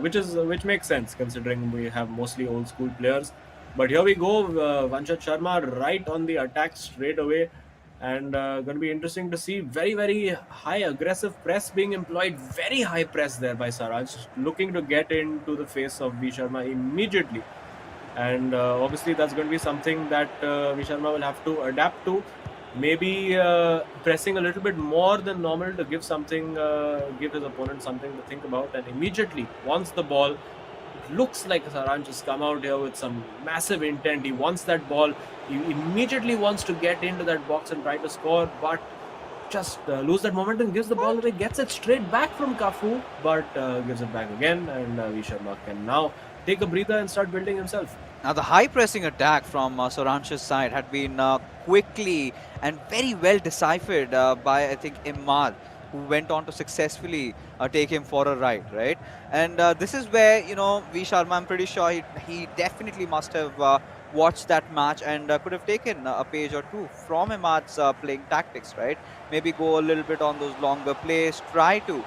[SPEAKER 2] which makes sense considering we have mostly old school players. But here we go, Vanchad Sharma right on the attack straight away, and going to be interesting to see very, very high aggressive press being employed. Very high press there by Saransh, looking to get into the face of V Sharma immediately. And obviously that's going to be something that V Sharma will have to adapt to. Maybe pressing a little bit more than normal to give his opponent something to think about. And immediately, once the ball, it looks like Saransh has come out here with some massive intent. He wants that ball. He immediately wants to get into that box and try to score, but just lose that momentum, gives the ball away, gets it straight back from Kafu, but gives it back again, and V Sharma can now take a breather and start building himself.
[SPEAKER 1] Now the high pressing attack from Saransh's side had been quickly and very well deciphered by, I think, Imad. who went on to successfully take him for a ride, right? And this is where, V Sharma, I'm pretty sure he definitely must have watched that match and could have taken a page or two from Imad's playing tactics, right? Maybe go a little bit on those longer plays, try to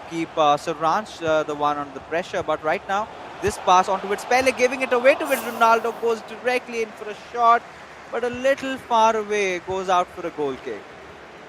[SPEAKER 1] keep Saranch the one under the pressure. But right now, this pass onto its Pele, giving it away to it. Ronaldo goes directly in for a shot, but a little far away, goes out for a goal kick.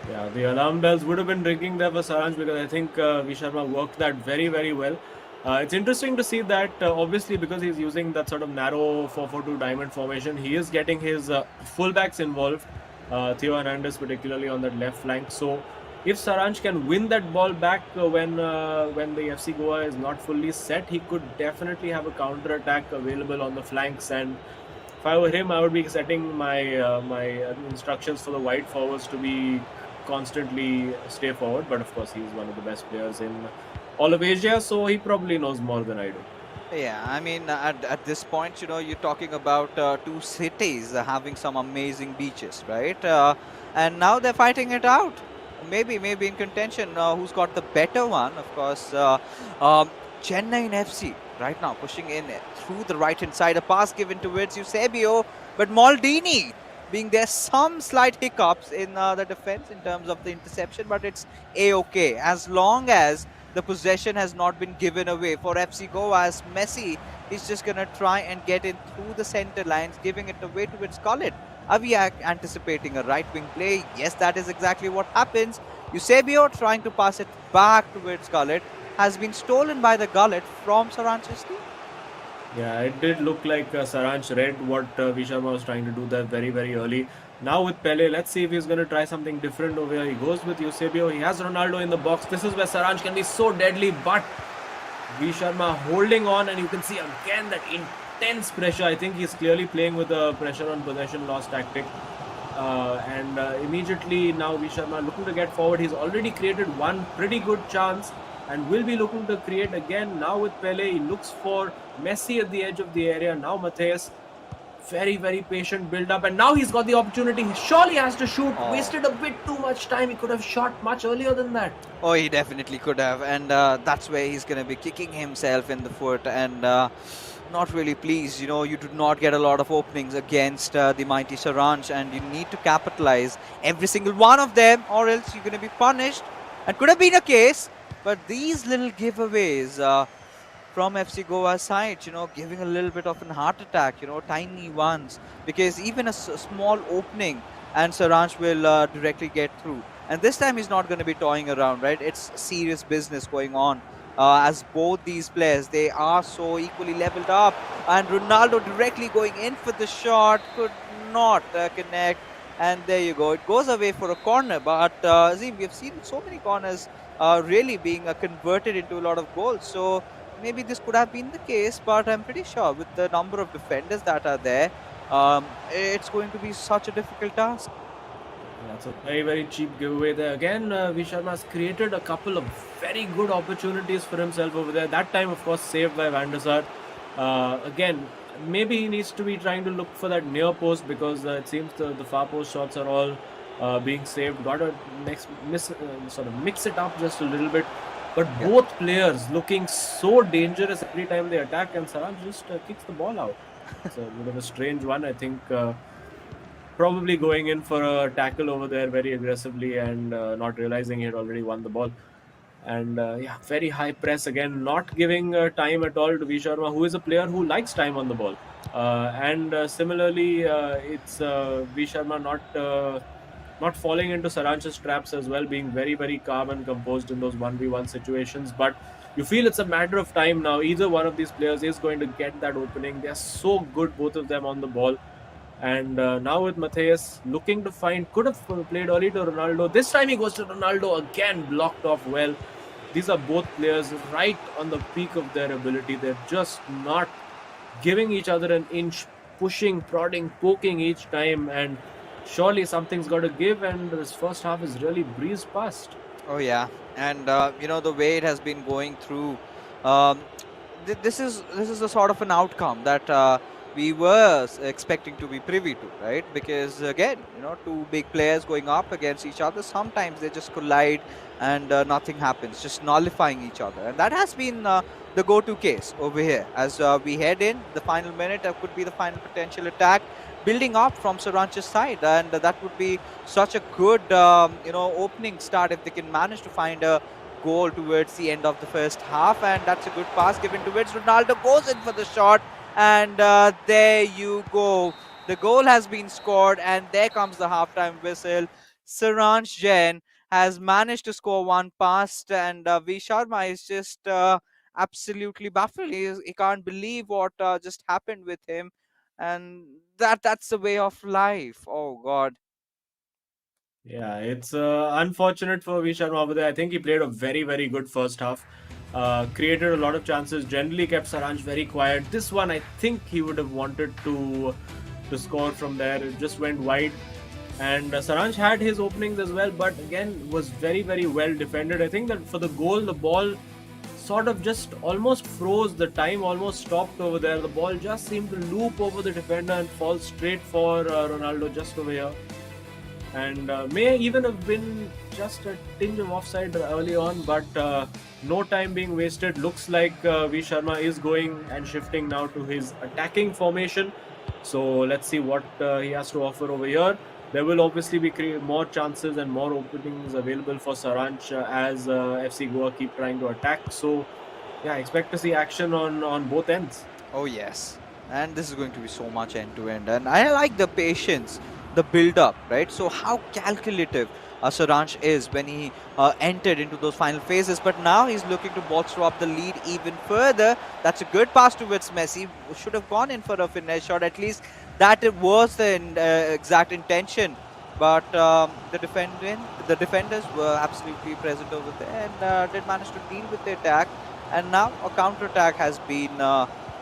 [SPEAKER 2] Yeah, the alarm bells would have been ringing there for Saranch because I think V Sharma worked that very, very well. It's interesting to see that obviously because he's using that sort of narrow 4-4-2 diamond formation, he is getting his fullbacks involved, Theo Hernandez particularly on that left flank. So if Saranch can win that ball back when the FC Goa is not fully set, he could definitely have a counter attack available on the flanks. And if I were him, I would be setting my instructions for the wide forwards to be constantly stay forward. But of course, he's one of the best players in all of Asia, so he probably knows more than I do.
[SPEAKER 1] Yeah, I mean, at this point, you're talking about two cities having some amazing beaches, right? And now they're fighting it out. Maybe in contention. Who's got the better one? Of course, Chennaiyin FC right now pushing in through the right-hand side. A pass given towards Eusebio, but Maldini being there some slight hiccups in the defense in terms of the interception, but it's A-okay as long as the possession has not been given away for FC Goa, as Messi is just going to try and get in through the center lines, giving it away to its Gullit. Are we anticipating a right wing play? Yes, that is exactly what happens. Eusebio trying to pass it back towards Gullit has been stolen by the Gullit from Saranch's team.
[SPEAKER 2] Yeah, it did look like Saranch read what V Sharma was trying to do there very, very early. Now with Pele, let's see if he's going to try something different over here. He goes with Eusebio. He has Ronaldo in the box. This is where Saranch can be so deadly, but V Sharma holding on, and you can see again that intense pressure. I think he's clearly playing with a pressure on possession loss tactic. And immediately now V Sharma looking to get forward. He's already created one pretty good chance and will be looking to create again. Now with Pele, he looks for Messi at the edge of the area. Now Matthias, very, very patient build up, and now he's got the opportunity. He surely has to shoot. Wasted a bit too much time. He could have shot much earlier than that.
[SPEAKER 1] Oh, he definitely could have, and that's where he's going to be kicking himself in the foot and not really pleased. You do not get a lot of openings against the mighty Saranch, and you need to capitalize every single one of them, or else you're going to be punished. And could have been a case, but these little giveaways from FC Goa's side, giving a little bit of a heart attack, tiny ones, because even a small opening and Saranch will directly get through. And this time he's not going to be toying around, right? It's serious business going on. As both these players, they are so equally leveled up. And Ronaldo directly going in for the shot, could not connect. And there you go. It goes away for a corner. But Azim, we have seen so many corners really being converted into a lot of goals. So maybe this could have been the case, but I'm pretty sure with the number of defenders that are there, it's going to be such a difficult task.
[SPEAKER 2] That's a very, very cheap giveaway there. Again, V Sharma has created a couple of very good opportunities for himself over there. That time, of course, saved by Van der Sar. Again, maybe he needs to be trying to look for that near post, because it seems the far post shots are all being saved. Got to sort of mix it up just a little bit. But both players looking so dangerous every time they attack, and Saranch just kicks the ball out. It's a bit of a strange one. I think probably going in for a tackle over there very aggressively and not realizing he had already won the ball. And very high press again, not giving time at all to V Sharma, who is a player who likes time on the ball. And similarly, it's V Sharma not falling into Saranch's traps as well, being very, very calm and composed in those 1v1 situations. But you feel it's a matter of time now. Either one of these players is going to get that opening. They're so good, both of them on the ball. And now with Matthias looking to find, could have played early to Ronaldo. This time he goes to Ronaldo, again blocked off well. These are both players right on the peak of their ability. They're just not giving each other an inch, pushing, prodding, poking each time. And surely something's got to give, and this first half is really breezed past.
[SPEAKER 1] Oh yeah, and the way it has been going through, this is a sort of an outcome that we were expecting to be privy to, right? Because again, two big players going up against each other, sometimes they just collide and nothing happens, just nullifying each other. And that has been the go-to case over here. As we head in the final minute, could be the final potential attack building up from Saranch's side, and that would be such a good, opening start if they can manage to find a goal towards the end of the first half. And that's a good pass given towards Ronaldo, goes in for the shot, and there you go. The goal has been scored, and there comes the halftime whistle. Saransh Jain has managed to score one past, and V Sharma is just absolutely baffled. He can't believe what just happened with him, and that's the way of life. Oh God.
[SPEAKER 2] Yeah, it's unfortunate for V Sharma over there. I think he played a very, very good first half. Created a lot of chances. Generally kept Saranj very quiet. This one, I think he would have wanted to score from there. It just went wide. And Saranj had his openings as well, but again was very, very well defended. I think that for the goal, the ball sort of just almost froze. The time almost stopped over there. The ball just seemed to loop over the defender and fall straight for Ronaldo just over here, and may even have been just a tinge of offside early on, but no time being wasted. Looks like V Sharma is going and shifting now to his attacking formation. So let's see what he has to offer over here. There will obviously be more chances and more openings available for Saranch as FC Goa keep trying to attack. So yeah, expect to see action on both ends.
[SPEAKER 1] Oh yes, and this is going to be so much end to end, and I like the patience, the build up, right? So how calculative Saransh is when he entered into those final phases, but now he's looking to bolster up the lead even further. That's a good pass towards Messi. Should have gone in for a finesse shot, at least that it was the exact intention. But the defenders were absolutely present over there and did manage to deal with the attack. And now a counter attack has been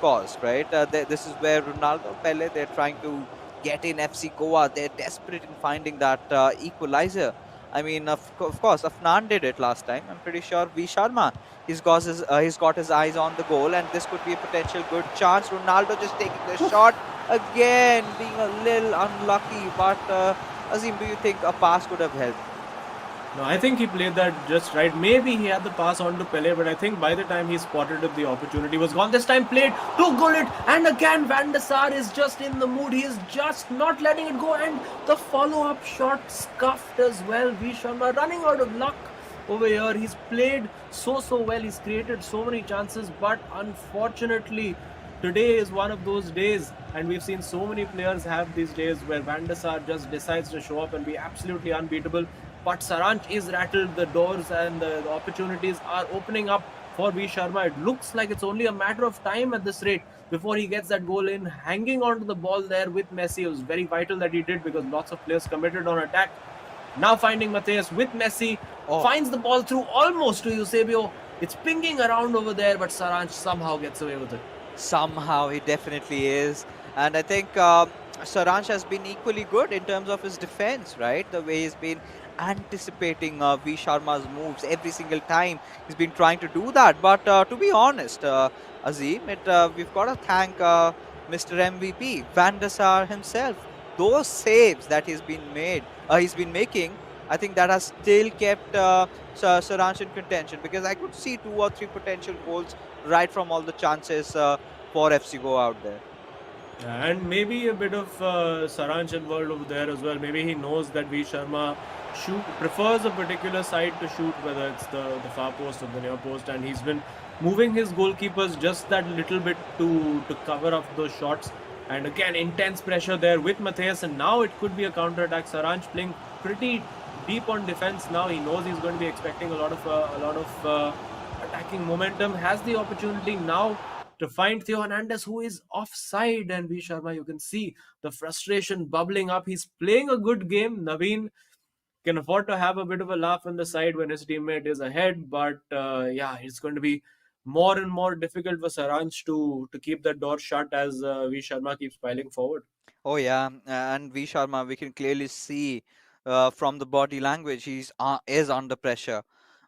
[SPEAKER 1] caused, right? This is where Ronaldo, Pele, they're trying to get in FC Goa. They're desperate in finding that equalizer. I mean, of course, Afnan did it last time. I'm pretty sure V Sharma, he's got his eyes on the goal, and this could be a potential good chance. Ronaldo just taking the shot again, being a little unlucky. But Azim, do you think a pass could have helped?
[SPEAKER 2] No, I think he played that just right. Maybe he had the pass on to Pele, but I think by the time he spotted it, the opportunity was gone. This time played to Gullit, and again Van der Sar is just in the mood. He is just not letting it go, and the follow-up shot scuffed as well. V Sharma running out of luck over here. He's played so well. He's created so many chances, but unfortunately, today is one of those days, and we've seen so many players have these days where Van der Sar just decides to show up and be absolutely unbeatable. But Saranch is rattled. The doors and the opportunities are opening up for V Sharma. It looks like it's only a matter of time at this rate before he gets that goal in. Hanging on to the ball there with Messi. It was very vital that he did because lots of players committed on attack. Now finding Matthias with Messi. Finds the ball through almost to Eusebio. It's pinging around over there, but Saranch somehow gets away with it.
[SPEAKER 1] Somehow he definitely is. And I think Saranch has been equally good in terms of his defense, right? The way he's been anticipating V Sharma's moves every single time. He's been trying to do that. But to be honest, Azim, we've got to thank Mr. MVP, Van der Sar himself. Those saves that he's been making, I think that has still kept Saranch in contention, because I could see 2 or 3 potential goals right from all the chances for FC Go out there.
[SPEAKER 2] And maybe a bit of Saranch involved over there as well. Maybe he knows that V Sharma prefers a particular side to shoot, whether it's the far post or the near post, and he's been moving his goalkeepers just that little bit to cover up those shots. And again, intense pressure there with Matthias, and now it could be a counter attack. Saranch playing pretty deep on defense now. He knows he's going to be expecting a lot of attacking momentum. Has the opportunity now to find Theo Hernandez, who is offside, and V Sharma, you can see the frustration bubbling up. He's playing a good game. Naveen can afford to have a bit of a laugh on the side when his teammate is ahead, but yeah, it's going to be more and more difficult for Saranch to keep that door shut as V Sharma keeps piling forward.
[SPEAKER 1] Oh yeah, and V Sharma, we can clearly see from the body language is under pressure.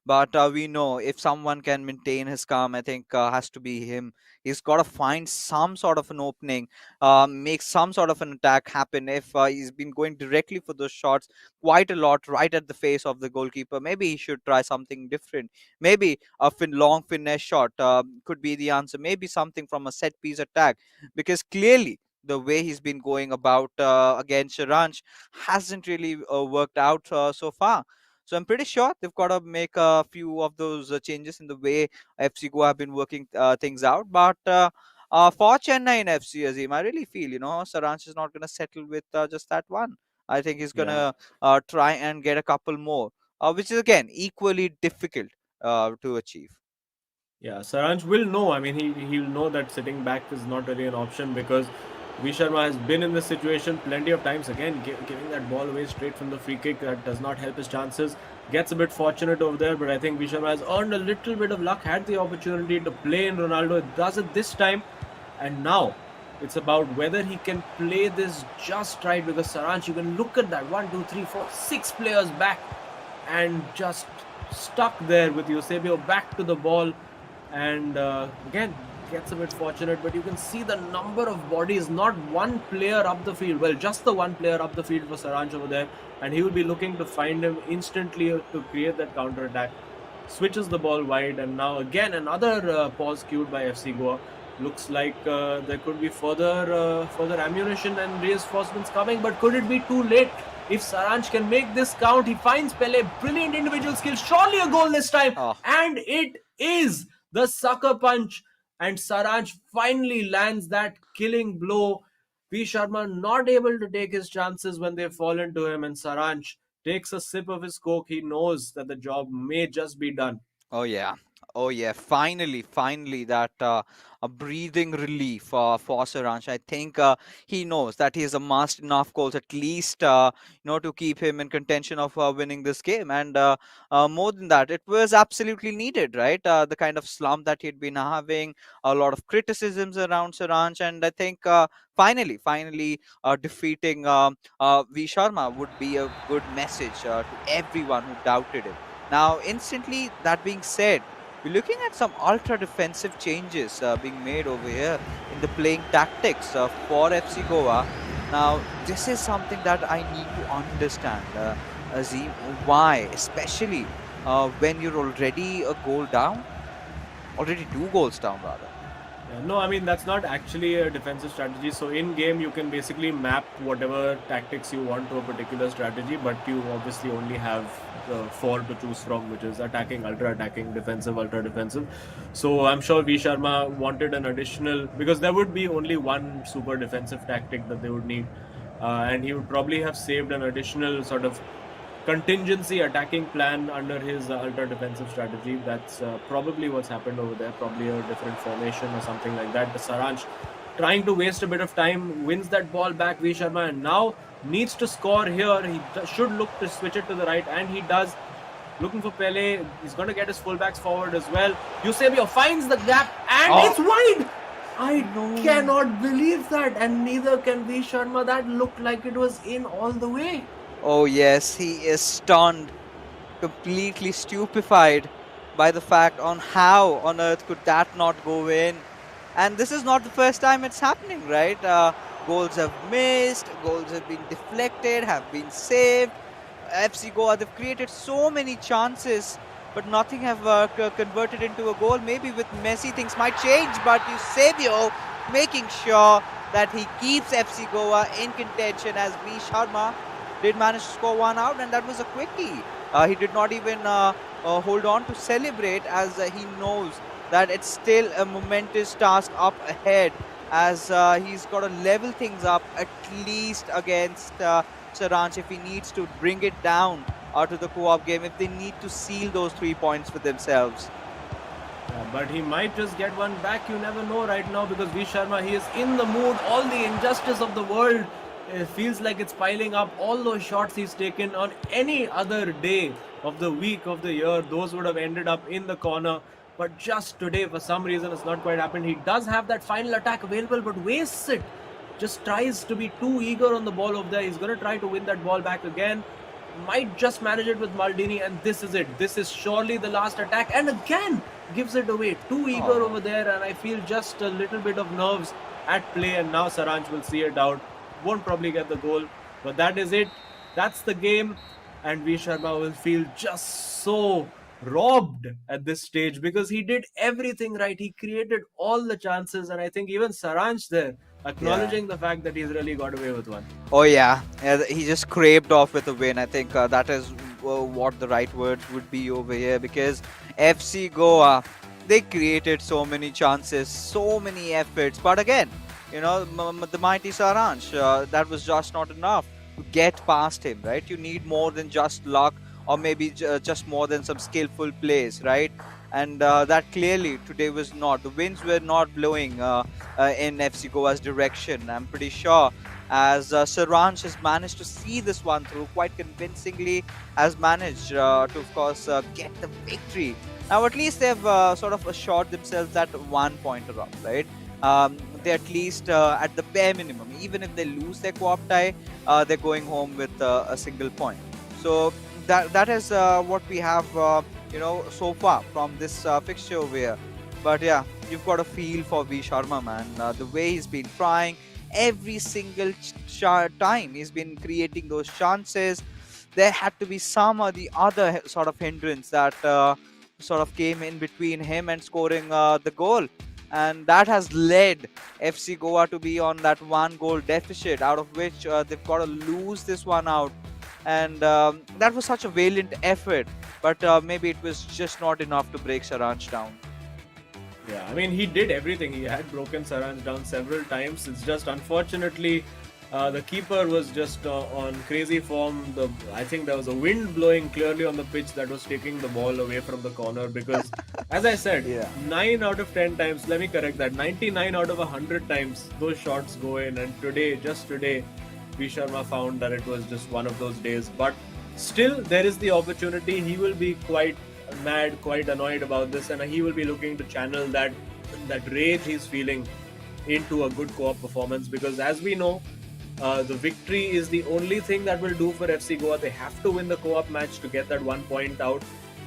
[SPEAKER 1] But we know if someone can maintain his calm, I think has to be him. He's got to find some sort of an opening, make some sort of an attack happen. If he's been going directly for those shots quite a lot right at the face of the goalkeeper, maybe he should try something different. Maybe a long finesse shot could be the answer. Maybe something from a set piece attack, because clearly the way he's been going about against Ranch hasn't really worked out so far. So I'm pretty sure they've got to make a few of those changes in the way FC Goa have been working things out. But for Chennai FC, Azim, I really feel, Saranch is not going to settle with just that one. I think he's going
[SPEAKER 2] Yeah.
[SPEAKER 1] to try and get a couple more, which is again equally difficult to achieve.
[SPEAKER 2] Yeah, Saranj will know. I mean, he'll know that sitting back is not really an option because V Sharma has been in this situation plenty of times. Again, giving that ball away straight from the free kick, that does not help his chances. Gets a bit fortunate over there, but I think V Sharma has earned a little bit of luck. Had the opportunity to play in Ronaldo, does it this time, and now it's about whether he can play this just right. Because Saranj, you can look at that 1, 2, 3, 4, 6 players back, and just stuck there with Eusebio back to the ball. And again, gets a bit fortunate, but you can see the number of bodies, not one player up the field. Well, just the one player up the field for Saranj over there, and he will be looking to find him instantly to create that counter attack. Switches the ball wide, and now again another pause cued by FC Goa. Looks like there could be further ammunition and reinforcements coming, but could it be too late? If Saranj can make this count, he finds Pele. Brilliant individual skill, surely a goal this time,
[SPEAKER 1] Oh.
[SPEAKER 2] and it is the sucker punch, and Saranj finally lands that killing blow. V Sharma not able to take his chances when they fall into him, and Saranj takes a sip of his coke. He knows that the job may just be done.
[SPEAKER 1] Oh yeah. Oh yeah. Finally, that a breathing relief for Saransh. I think he knows that he has amassed enough goals, at least to keep him in contention of winning this game. And more than that, it was absolutely needed, right? The kind of slump that he'd been having, a lot of criticisms around Saransh, and I think finally, defeating V Sharma would be a good message to everyone who doubted him. Now, instantly, that being said, we're looking at some ultra defensive changes being made over here in the playing tactics for FC Goa. Now, this is something that I need to understand, Azim, why, especially when you're already a goal down, already 2 goals down, rather.
[SPEAKER 2] Yeah, no, I mean, that's not actually a defensive strategy. So in game, you can basically map whatever tactics you want to a particular strategy, but you obviously only have 4 to choose from, which is attacking, ultra attacking, defensive, ultra defensive. So I'm sure V Sharma wanted an additional, because there would be only one super defensive tactic that they would need, and he would probably have saved an additional sort of contingency attacking plan under his ultra defensive strategy. That's probably what's happened over there. Probably a different formation or something like that. The Saranj trying to waste a bit of time, wins that ball back, V Sharma, and now needs to score here. He should look to switch it to the right, and he does. Looking for Pele. He's going to get his fullbacks forward as well. Eusebio finds the gap, and it's wide. I cannot believe that, and neither can V Sharma. That looked like it was in all the way.
[SPEAKER 1] Oh yes, he is stunned, completely stupefied by the fact on how on earth could that not go in. And this is not the first time it's happening, right? Goals have missed, goals have been deflected, have been saved. FC Goa, they've created so many chances, but nothing have converted into a goal. Maybe with Messi things might change, but Eusebio making sure that he keeps FC Goa in contention, as V Sharma did manage to score one out, and that was a quickie. He did not even hold on to celebrate, as he knows that it's still a momentous task up ahead, as he's got to level things up at least against Saranch if he needs to bring it down to the co-op game, if they need to seal those 3 points for themselves.
[SPEAKER 2] Yeah, but he might just get one back. You never know right now, because V Sharma, he is in the mood. All the injustice of the world, it feels like it's piling up. All those shots he's taken on any other day of the week, of the year, those would have ended up in the corner. But just today, for some reason, it's not quite happened. He does have that final attack available, but wastes it. Just tries to be too eager on the ball over there. He's going to try to win that ball back again. might just manage it with Maldini, and this is it. This is surely the last attack, and again gives it away. Too eager over there, and I feel just a little bit of nerves at play, and now Saranj will see it out. Won't probably get the goal, but that is it. That's the game, and V Sharma will feel just so robbed at this stage because he did everything right. He created all the chances, and I think even Saranj there acknowledging the fact that he's really got away with one.
[SPEAKER 1] Oh yeah, he just scraped off with a win. I think that is what the right words would be over here, because FC Goa, they created so many chances, so many efforts, but again, the mighty Saransh, that was just not enough to get past him, right? You need more than just luck, or maybe just more than some skillful plays, right? And that clearly today was not. The winds were not blowing in FC Goa's direction. I'm pretty sure, as Saransh has managed to see this one through quite convincingly, has managed to, of course, get the victory. Now, at least they've sort of assured themselves that 1 point are up, right? They at least, at the bare minimum, even if they lose their co-op tie, they're going home with a single point. So that is what we have, so far from this fixture over here. But yeah, you've got a feel for V Sharma, man. The way he's been trying every single time he's been creating those chances. There had to be some or the other sort of hindrance that sort of came in between him and scoring the goal. And that has led FC Goa to be on that 1 goal deficit, out of which they've got to lose this one out. And that was such a valiant effort, but maybe it was just not enough to break Saranj down.
[SPEAKER 2] Yeah, I mean, he did everything. He had broken Saranj down several times. It's just unfortunately the keeper was just on crazy form. I think there was a wind blowing clearly on the pitch that was taking the ball away from the corner because, as I said, 9 out of 10 times, let me correct that, 99 out of 100 times those shots go in. And today, just today, V Sharma found that it was just one of those days. But still, there is the opportunity. He will be quite mad, quite annoyed about this, and he will be looking to channel that rage he's feeling into a good co-op performance, because as we know, the victory is the only thing that will do for FC Goa. They have to win the co-op match to get that 1 point out,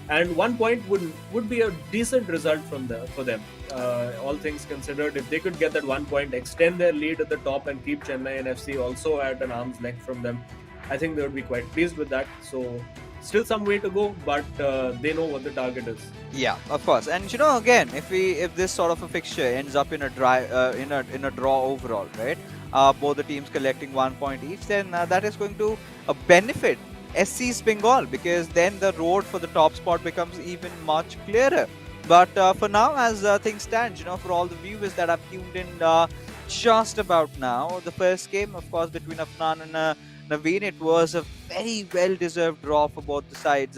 [SPEAKER 2] and 1 point would be a decent result for them. All things considered, if they could get that 1 point, extend their lead at the top, and keep Chennaiyin FC also at an arm's length from them, I think they would be quite pleased with that. So still some way to go, but they know what the target is.
[SPEAKER 1] Yeah, of course. And again, if this sort of a fixture ends up in a draw overall, right? Both the teams collecting 1 point each, then that is going to benefit SC's Bengal, because then the road for the top spot becomes even much clearer. But for now, as things stand, for all the viewers that have tuned in just about now, the first game, of course, between Afnan and Naveen, it was a very well-deserved draw for both the sides.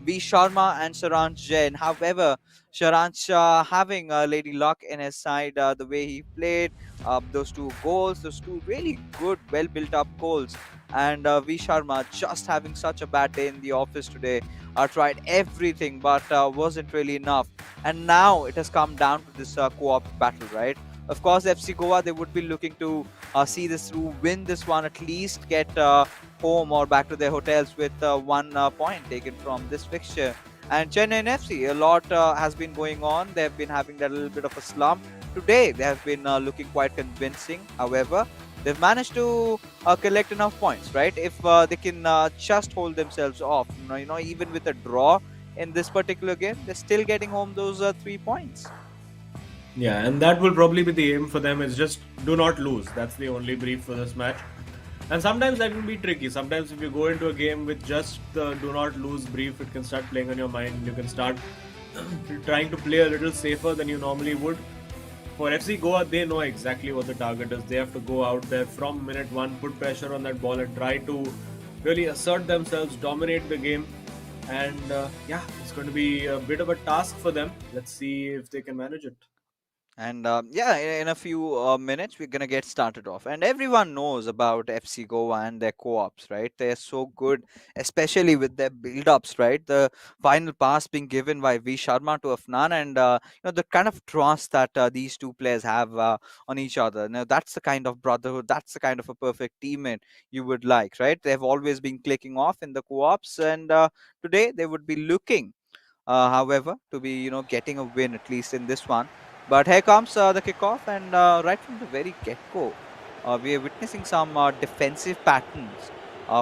[SPEAKER 1] V Sharma and Saranj Jain. However, Saranj having Lady Luck in his side, the way he played, those 2 goals, those 2 really good, well-built-up goals, and V Sharma just having such a bad day in the office today. Tried everything, but wasn't really enough. And now it has come down to this co-op battle, right? Of course, FC Goa, they would be looking to see this through, win this one, at least get home or back to their hotels with 1 point taken from this fixture. And Chennaiyin FC, a lot has been going on. They have been having that little bit of a slump. Today, they have been looking quite convincing. However, they've managed to collect enough points, right? If they can just hold themselves off, even with a draw in this particular game, they're still getting home those 3 points.
[SPEAKER 2] Yeah, and that will probably be the aim for them, is just do not lose. That's the only brief for this match. And sometimes that can be tricky. Sometimes if you go into a game with just the do not lose brief, it can start playing on your mind. You can start trying to play a little safer than you normally would. For FC Goa, they know exactly what the target is. They have to go out there from minute 1, put pressure on that ball and try to really assert themselves, dominate the game. And it's going to be a bit of a task for them. Let's see if they can manage it.
[SPEAKER 1] And yeah, in a few minutes, we're gonna get started off. And everyone knows about FC Goa and their co-ops, right? They're so good, especially with their build-ups, right? The final pass being given by V Sharma to Afnan, and the kind of trust that these two players have on each other. Now, that's the kind of brotherhood. That's the kind of a perfect teammate you would like, right? They've always been clicking off in the co-ops, and today they would be looking however, to be getting a win at least in this one. But here comes the kickoff, and right from the very get-go, we are witnessing some defensive patterns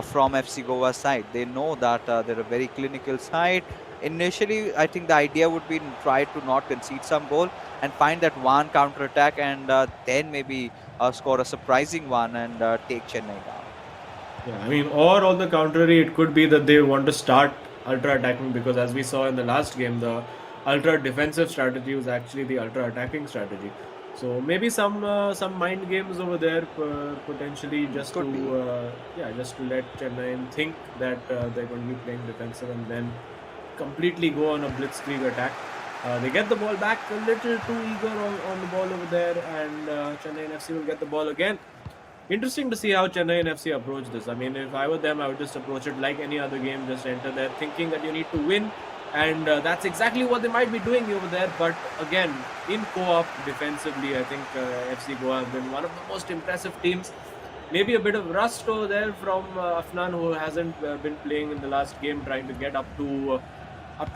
[SPEAKER 1] from FC Goa's side. They know that they're a very clinical side. Initially, I think the idea would be to try to not concede some goal and find that one counter attack, and then maybe score a surprising one and take Chennai down.
[SPEAKER 2] Yeah, I mean, or on the contrary, it could be that they want to start ultra attacking, because as we saw in the last game, the ultra defensive strategy was actually the ultra attacking strategy. So maybe some mind games over there, potentially, just
[SPEAKER 1] Could be.
[SPEAKER 2] to just to let Chennai think that they're going to be playing defensive and then completely go on a blitzkrieg attack. They get the ball back, a little too eager on the ball over there, and Chennai FC will get the ball again. Interesting to see how Chennai FC approach this. I mean, if I were them, I would just approach it like any other game. Just enter there thinking that you need to win. And that's exactly what they might be doing over there. But again, in co-op defensively, I think FC Goa have been one of the most impressive teams. Maybe a bit of rust over there from Afnan, who hasn't been playing in the last game, trying to get up to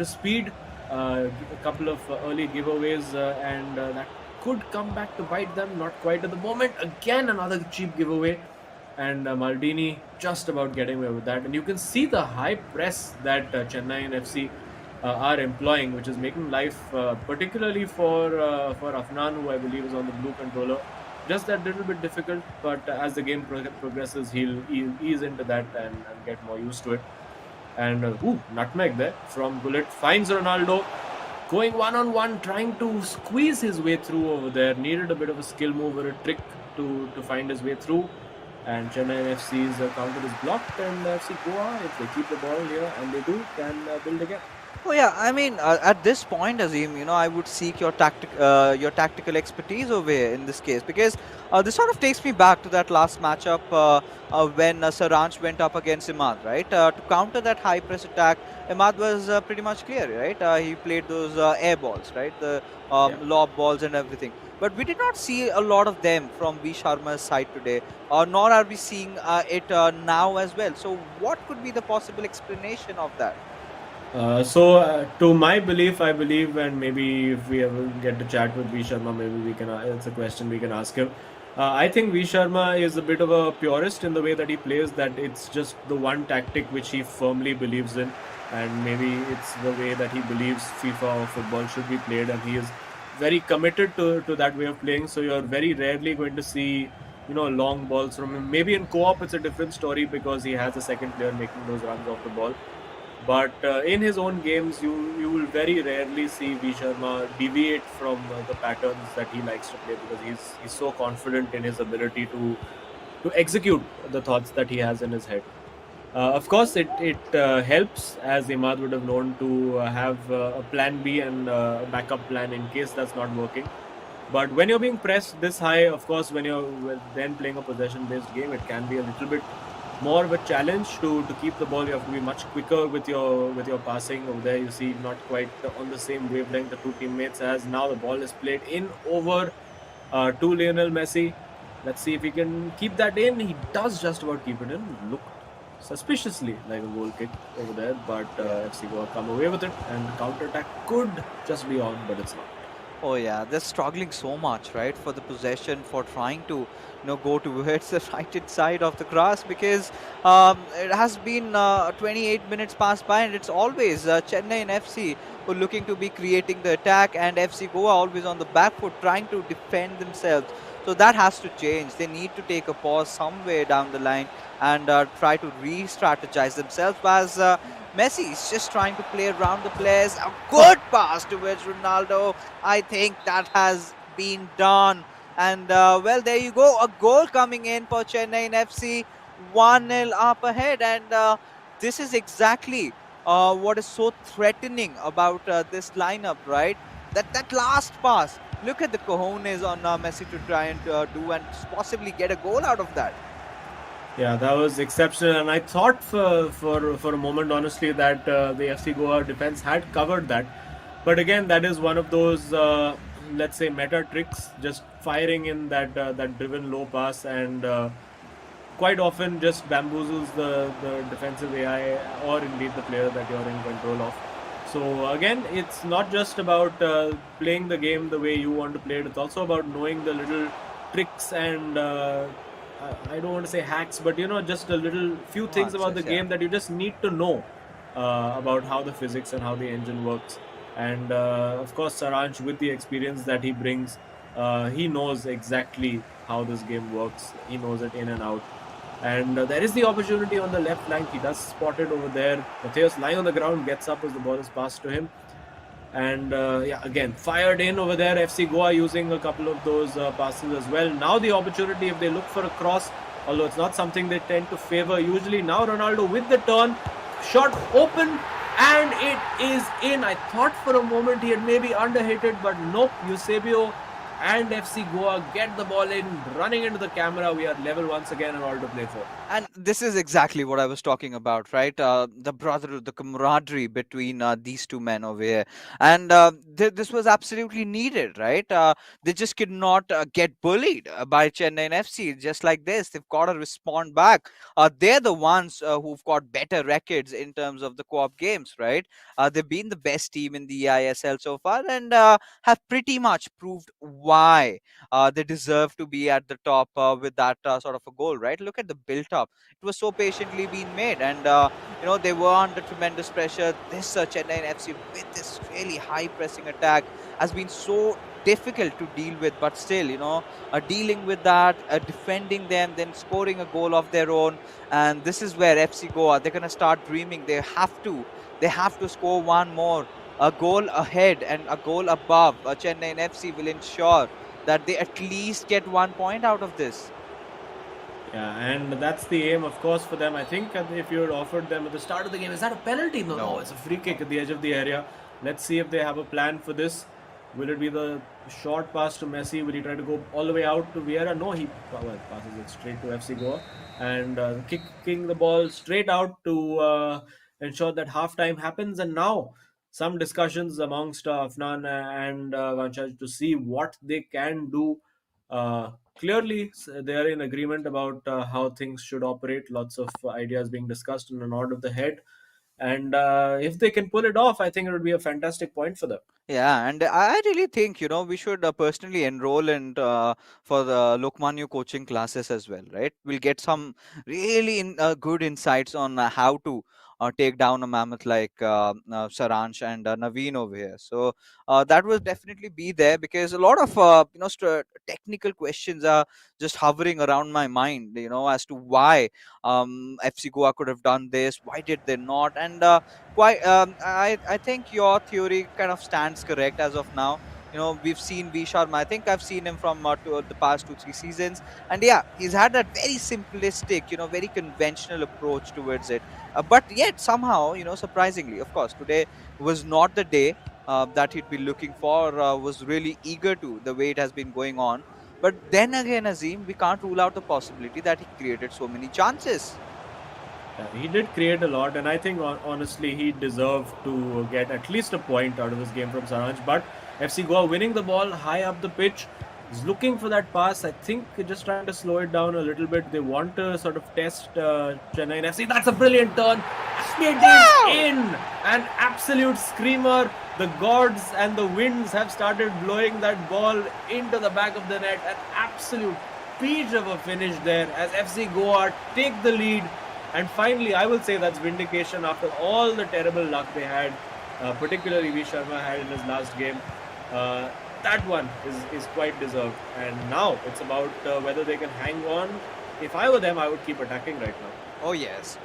[SPEAKER 2] speed. A couple of early giveaways, and that could come back to bite them. Not quite at the moment. Again, another cheap giveaway, and Maldini just about getting away with that. And you can see the high press that Chennai and FC are employing, which is making life, particularly for Afnan, who I believe is on the blue controller, just that little bit difficult. But as the game progresses, he'll ease into that and get more used to it. And nutmeg there from Bullet finds Ronaldo going one-on-one, trying to squeeze his way through over there. Needed a bit of a skill move or a trick to find his way through. And Chennai FC's counter is blocked, and FC Goa, if they keep the ball here, and they do, can build again.
[SPEAKER 1] Oh yeah, I mean, at this point, Azim, I would seek your tactical expertise over here in this case, because this sort of takes me back to that last matchup when Saranch went up against Imad, right? To counter that high press attack, Imad was pretty much clear, right? He played those air balls, right? The
[SPEAKER 2] Yeah.
[SPEAKER 1] lob balls and everything. But we did not see a lot of them from V Sharma's side today, nor are we seeing it now as well. So, what could be the possible explanation of that?
[SPEAKER 2] To my belief, I believe, and maybe if we ever get to chat with V Sharma, maybe we can. It's a question we can ask him. I think V Sharma is a bit of a purist in the way that he plays. That it's just the one tactic which he firmly believes in, and maybe it's the way that he believes FIFA or football should be played, and he is very committed to that way of playing. So you're very rarely going to see long balls from him. Maybe in co-op it's a different story because he has a second player making those runs off the ball. But in his own games, you will very rarely see V Sharma deviate from the patterns that he likes to play, because he's so confident in his ability to execute the thoughts that he has in his head. Of course, it helps, as Imad would have known, to have a plan B and a backup plan in case that's not working. But when you're being pressed this high, of course, when you're then playing a possession-based game, it can be a little bit more of a challenge to keep the ball. You have to be much quicker with your passing. Over there, you see not quite on the same wavelength the two teammates as. Now the ball is played in over to Lionel Messi. Let's see if he can keep that in. He does just about keep it in. Looked suspiciously like a goal kick over there, but FC Goa come away with it, and the counter attack could just be on, but it's not.
[SPEAKER 1] Oh yeah, they're struggling so much, right, for the possession, for trying to, go towards the right-hand side of the grass, because it has been 28 minutes passed by, and it's always Chennai and FC who are looking to be creating the attack, and FC Goa always on the back foot trying to defend themselves. So that has to change. They need to take a pause somewhere down the line and try to re-strategize themselves, as Messi is just trying to play around the players. A good pass towards Ronaldo. I think that has been done. And well, there you go. A goal coming in for Chennai FC. 1-0 up ahead. And this is exactly what is so threatening about this lineup, right? That last pass look at the cojones on Messi to try and do and possibly get a goal out of that.
[SPEAKER 2] Yeah, that was exceptional, and I thought for a moment, honestly, that the FC Goa defense had covered that. But again, that is one of those, let's say, meta tricks, just firing in that driven low pass, and quite often just bamboozles the defensive AI or indeed the player that you're in control of. So again, it's not just about playing the game the way you want to play it. It's also about knowing the little tricks and I don't want to say hacks, but just a little few things about the
[SPEAKER 1] Nuances, yeah.
[SPEAKER 2] game that you just need to know about how the physics and how the engine works. And of course, Saransh, with the experience that he brings, he knows exactly how this game works. He knows it in and out. And there is the opportunity on the left flank. He does spot it over there. Matthias lying on the ground gets up as the ball is passed to him. And yeah, again, fired in over there. FC Goa using a couple of those passes as well. Now the opportunity, if they look for a cross, although it's not something they tend to favor usually. Now Ronaldo with the turn, shot open, and it is in. I thought for a moment he had maybe underhit it, but nope. Eusebio and FC Goa get the ball in, running into the camera. We are level once again and all to play for.
[SPEAKER 1] And this is exactly what I was talking about, right? The brotherhood, the camaraderie between these two men over here. And this was absolutely needed, right? They just could not get bullied by Chennai FC just like this. They've got to respond back. They're the ones who've got better records in terms of the co-op games, right? They've been the best team in the eISL so far and have pretty much proved why they deserve to be at the top with that sort of a goal, right? Look at the built up. It was so patiently being made, and they were under tremendous pressure. This Chennai FC with this really high pressing attack has been so difficult to deal with, but still, dealing with that, defending them, then scoring a goal of their own, and this is where FC Goa, they're gonna start dreaming. They have to score one more. A goal ahead and a goal above Chennai FC will ensure that they at least get 1 point out of this.
[SPEAKER 2] Yeah, and that's the aim, of course, for them. I think if you had offered them at the start of the game, is that a penalty? No, it's a free kick at the edge of the area. Let's see if they have a plan for this. Will it be the short pass to Messi? Will he try to go all the way out to Vieira? No, he passes it straight to FC Goa and kicking the ball straight out to ensure that halftime happens. And now some discussions amongst Afnan and Vanchaj to see what they can do. Clearly, they are in agreement about how things should operate. Lots of ideas being discussed in a nod of the head. And if they can pull it off, I think it would be a fantastic point for them.
[SPEAKER 1] Yeah, and I really think we should personally enroll in for the Lokmanyu coaching classes as well, right? We'll get some really good insights on how to take down a mammoth like Saransh and Naveen over here. So that will definitely be there because a lot of technical questions are just hovering around my mind, as to why FC Goa could have done this, why did they not, and quite I think your theory kind of stands correct as of now. We've seen V Sharma. I think I've seen him from the past 2-3 seasons, and yeah, he's had that very simplistic, very conventional approach towards it. But yet somehow, surprisingly, of course, today was not the day that he'd be looking for. Was really eager to the way it has been going on. But then again, Azim, we can't rule out the possibility that he created so many chances.
[SPEAKER 2] He did create a lot, and I think honestly he deserved to get at least a point out of this game from Saranj. But FC Goa winning the ball high up the pitch, is looking for that pass. I think just trying to slow it down a little bit. They want to sort of test Chennai FC. That's a brilliant turn. It is in! An absolute screamer. The gods and the winds have started blowing that ball into the back of the net. An absolute peach of a finish there as FC Goa take the lead. And finally, I will say that's vindication after all the terrible luck they had, particularly V Sharma had in his last game. That one is quite deserved. And now it's about whether they can hang on. If I were them, I would keep attacking right now.
[SPEAKER 1] Oh yes,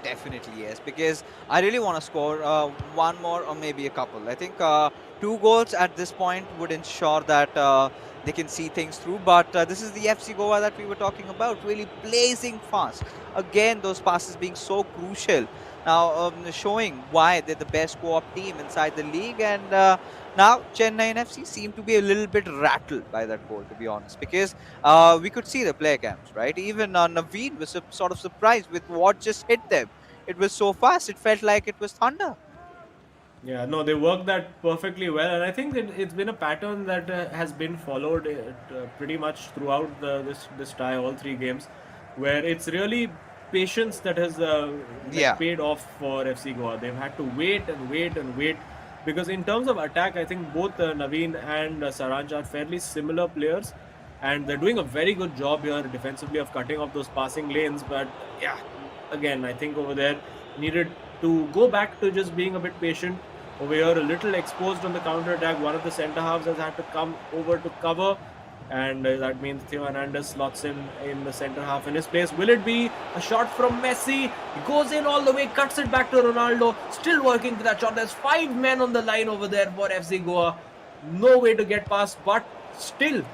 [SPEAKER 1] definitely yes. Because I really want to score one more or maybe a couple. I think 2 goals at this point would ensure that they can see things through. But this is the FC Goa that we were talking about, really blazing fast. Again, those passes being so crucial. Now showing why they're the best co-op team inside the league. And now Chennai FC seem to be a little bit rattled by that goal, to be honest, because we could see the player cams, right? Even Naveen was sort of surprised with what just hit them. It was so fast, it felt like it was thunder.
[SPEAKER 2] Yeah, no, they work that perfectly well, and I think it's been a pattern that has been followed pretty much throughout this tie, all three games, where it's really patience that has
[SPEAKER 1] Yeah.
[SPEAKER 2] paid off for FC Goa. They've had to wait and wait and wait, because in terms of attack, I think both Naveen and Saranj are fairly similar players, and they're doing a very good job here defensively of cutting off those passing lanes. But yeah, again, I think over there needed to go back to just being a bit patient. Over here, a little exposed on the counter attack. One of the centre halves has had to come over to cover, and that means Theo Hernandez slots in the centre half in his place. Will it be a shot from Messi? He goes in all the way, cuts it back to Ronaldo. Still working for that shot. There's 5 men on the line over there for FC Goa. No way to get past, but still,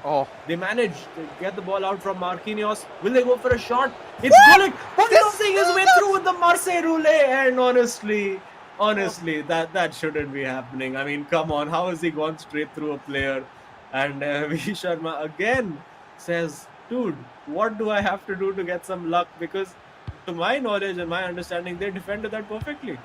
[SPEAKER 2] they manage to get the ball out from Marquinhos. Will they go for a shot? It's Gullit bulldozing his way through with the Marseille roulette, and honestly, that shouldn't be happening. I mean, come on, how has he gone straight through a player? And V Sharma again says, dude, what do I have to do to get some luck? Because to my knowledge and my understanding, they defended that perfectly.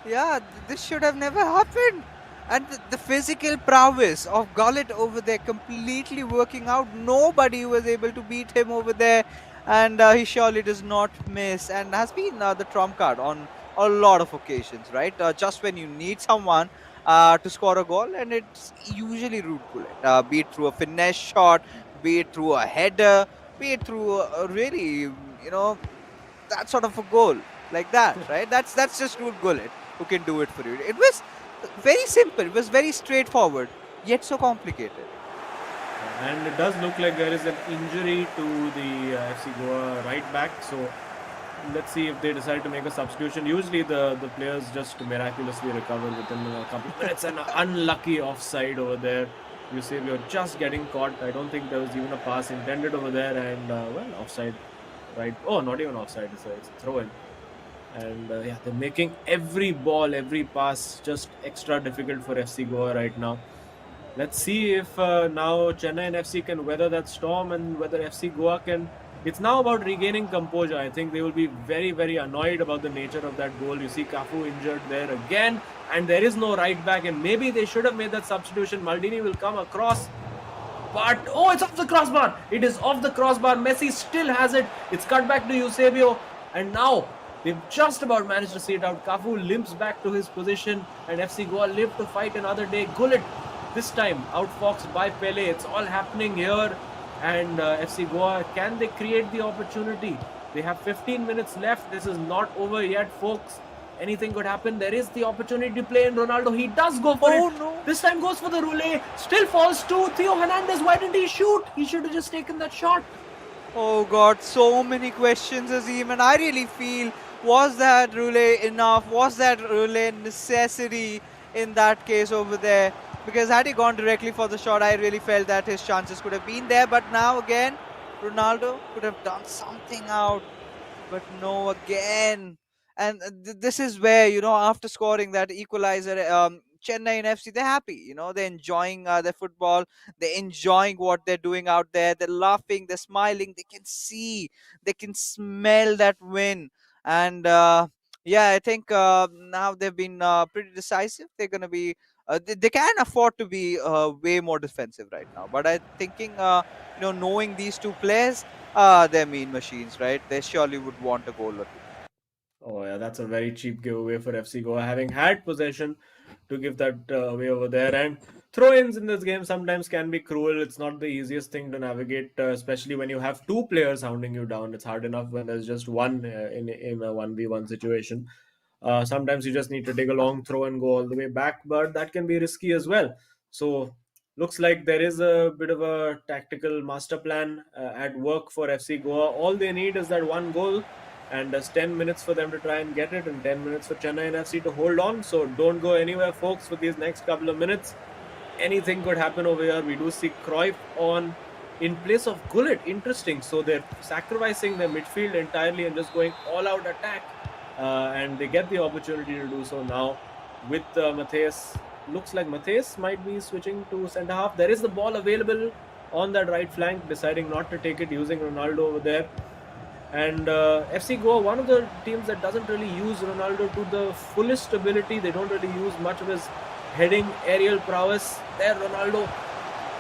[SPEAKER 1] Yeah, this should have never happened. And the physical prowess of Gullit over there completely working out. Nobody was able to beat him over there. And he surely does not miss, and has been the trump card on a lot of occasions, right? Just when you need someone to score a goal, and it's usually Ruud Gullit. Be it through a finesse shot, be it through a header, be it through a really, that sort of a goal like that, right? That's just Ruud Gullit who can do it for you. It was very simple, it was very straightforward, yet so complicated.
[SPEAKER 2] And it does look like there is an injury to the FC Goa right back. So let's see if they decide to make a substitution. Usually the players just miraculously recover within a couple of minutes. And unlucky offside over there. You say we are just getting caught. I don't think there was even a pass intended over there. And offside, right? Oh, not even offside. It's a throw in. And they're making every ball, every pass just extra difficult for FC Goa right now. Let's see if now Chennaiyin FC can weather that storm, and whether FC Goa can. It's now about regaining composure. I think they will be very, very annoyed about the nature of that goal. You see Cafu injured there again, and there is no right back, and maybe they should have made that substitution. Maldini will come across, but it's off the crossbar. It is off the crossbar. Messi still has it. It's cut back to Eusebio, and now they've just about managed to see it out. Cafu limps back to his position, and FC Goa live to fight another day. Gullit, this time outfoxed by Pele. It's all happening here. And FC Goa, can they create the opportunity? They have 15 minutes left. This is not over yet, folks. Anything could happen. There is the opportunity to play in Ronaldo. He does go for it.
[SPEAKER 1] No.
[SPEAKER 2] This time goes for the roulette. Still falls to Theo Hernandez. Why didn't he shoot? He should have just taken that shot.
[SPEAKER 1] Oh God, so many questions, Azim, and I really feel, was that roulette enough? Was that roulette necessary in that case over there? Because had he gone directly for the shot, I really felt that his chances could have been there. But now again, Ronaldo could have done something out. But no, again. And this is where, after scoring that equalizer, Chennaiyin FC, they're happy. They're enjoying their football. They're enjoying what they're doing out there. They're laughing, they're smiling. They can see, they can smell that win. And I think now they've been pretty decisive. They're going to be, they can afford to be way more defensive right now. But I'm thinking, knowing these two players, they're mean machines, right? They surely would want a goal or two.
[SPEAKER 2] Oh yeah, that's a very cheap giveaway for FC Goa, having had possession to give that away over there. And throw-ins in this game sometimes can be cruel. It's not the easiest thing to navigate, especially when you have two players hounding you down. It's hard enough when there's just one in a 1v1 situation. Sometimes you just need to take a long throw and go all the way back, but that can be risky as well. So looks like there is a bit of a tactical master plan at work for FC Goa. All they need is that one goal, and there's 10 minutes for them to try and get it, and 10 minutes for Chennaiyin FC to hold on. So don't go anywhere, folks, for these next couple of minutes. anything could happen over here. We do see Cruyff on in place of Gullit. Interesting. So they're sacrificing their midfield entirely and just going all-out attack. And they get the opportunity to do so now with Matthias. Looks like Matthias might be switching to centre half. There is the ball available on that right flank, deciding not to take it, using Ronaldo over there. And FC Goa, one of the teams that doesn't really use Ronaldo to the fullest ability. They don't really use much of his heading, aerial prowess. There Ronaldo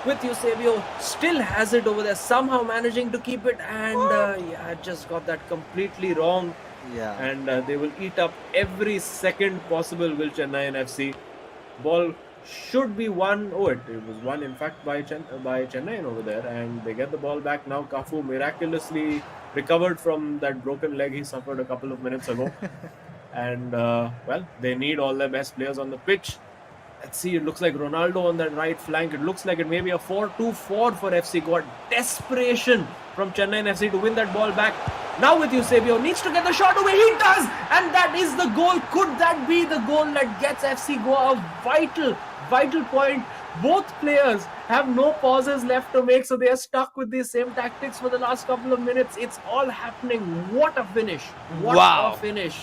[SPEAKER 2] with Eusebio still has it over there, somehow managing to keep it, and yeah, just got that completely wrong.
[SPEAKER 1] Yeah.
[SPEAKER 2] And they will eat up every second possible, will Chennaiyin FC. Ball should be won. Oh, it was won in fact by Chennai over there, and they get the ball back now. Cafu miraculously recovered from that broken leg he suffered a couple of minutes ago. And well, they need all their best players on the pitch. Let's see, it looks like Ronaldo on that right flank. It looks like it may be a 4-2-4 for FC Goa. Desperation from Chennaiyin FC to win that ball back. Now with Eusebio, needs to get the shot away. He does! And that is the goal. Could that be the goal that gets FC Goa a vital point? Both players have no pauses left to make, so they are stuck with these same tactics for the last couple of minutes. It's all happening. What a finish. What
[SPEAKER 1] Wow.
[SPEAKER 2] a finish.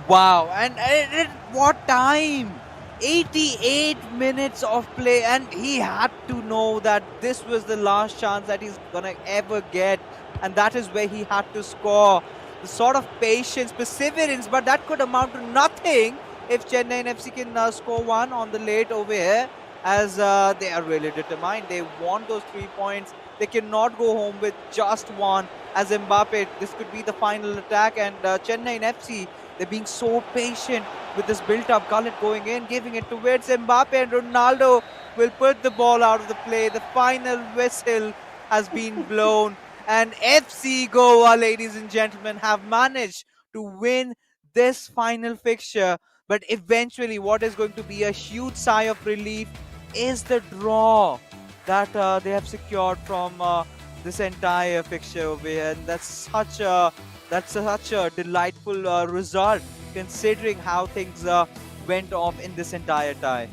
[SPEAKER 1] Wow, and at what time? 88 minutes of play, and he had to know that this was the last chance that he's gonna ever get, and that is where he had to score. The sort of patience, perseverance, but that could amount to nothing if Chennai FC can score one on the late over here, as they are really determined. They want those 3 points. They cannot go home with just one. As Mbappe, this could be the final attack, and Chennai FC, they're being so patient with this built-up gullet going in, giving it towards Mbappe, and Ronaldo will put the ball out of the play. The final whistle has been blown, and FC Goa, ladies and gentlemen, have managed to win this final fixture. But eventually, what is going to be a huge sigh of relief is the draw that they have secured from this entire fixture over here, and that's such a delightful result, considering how things went off in this entire tie.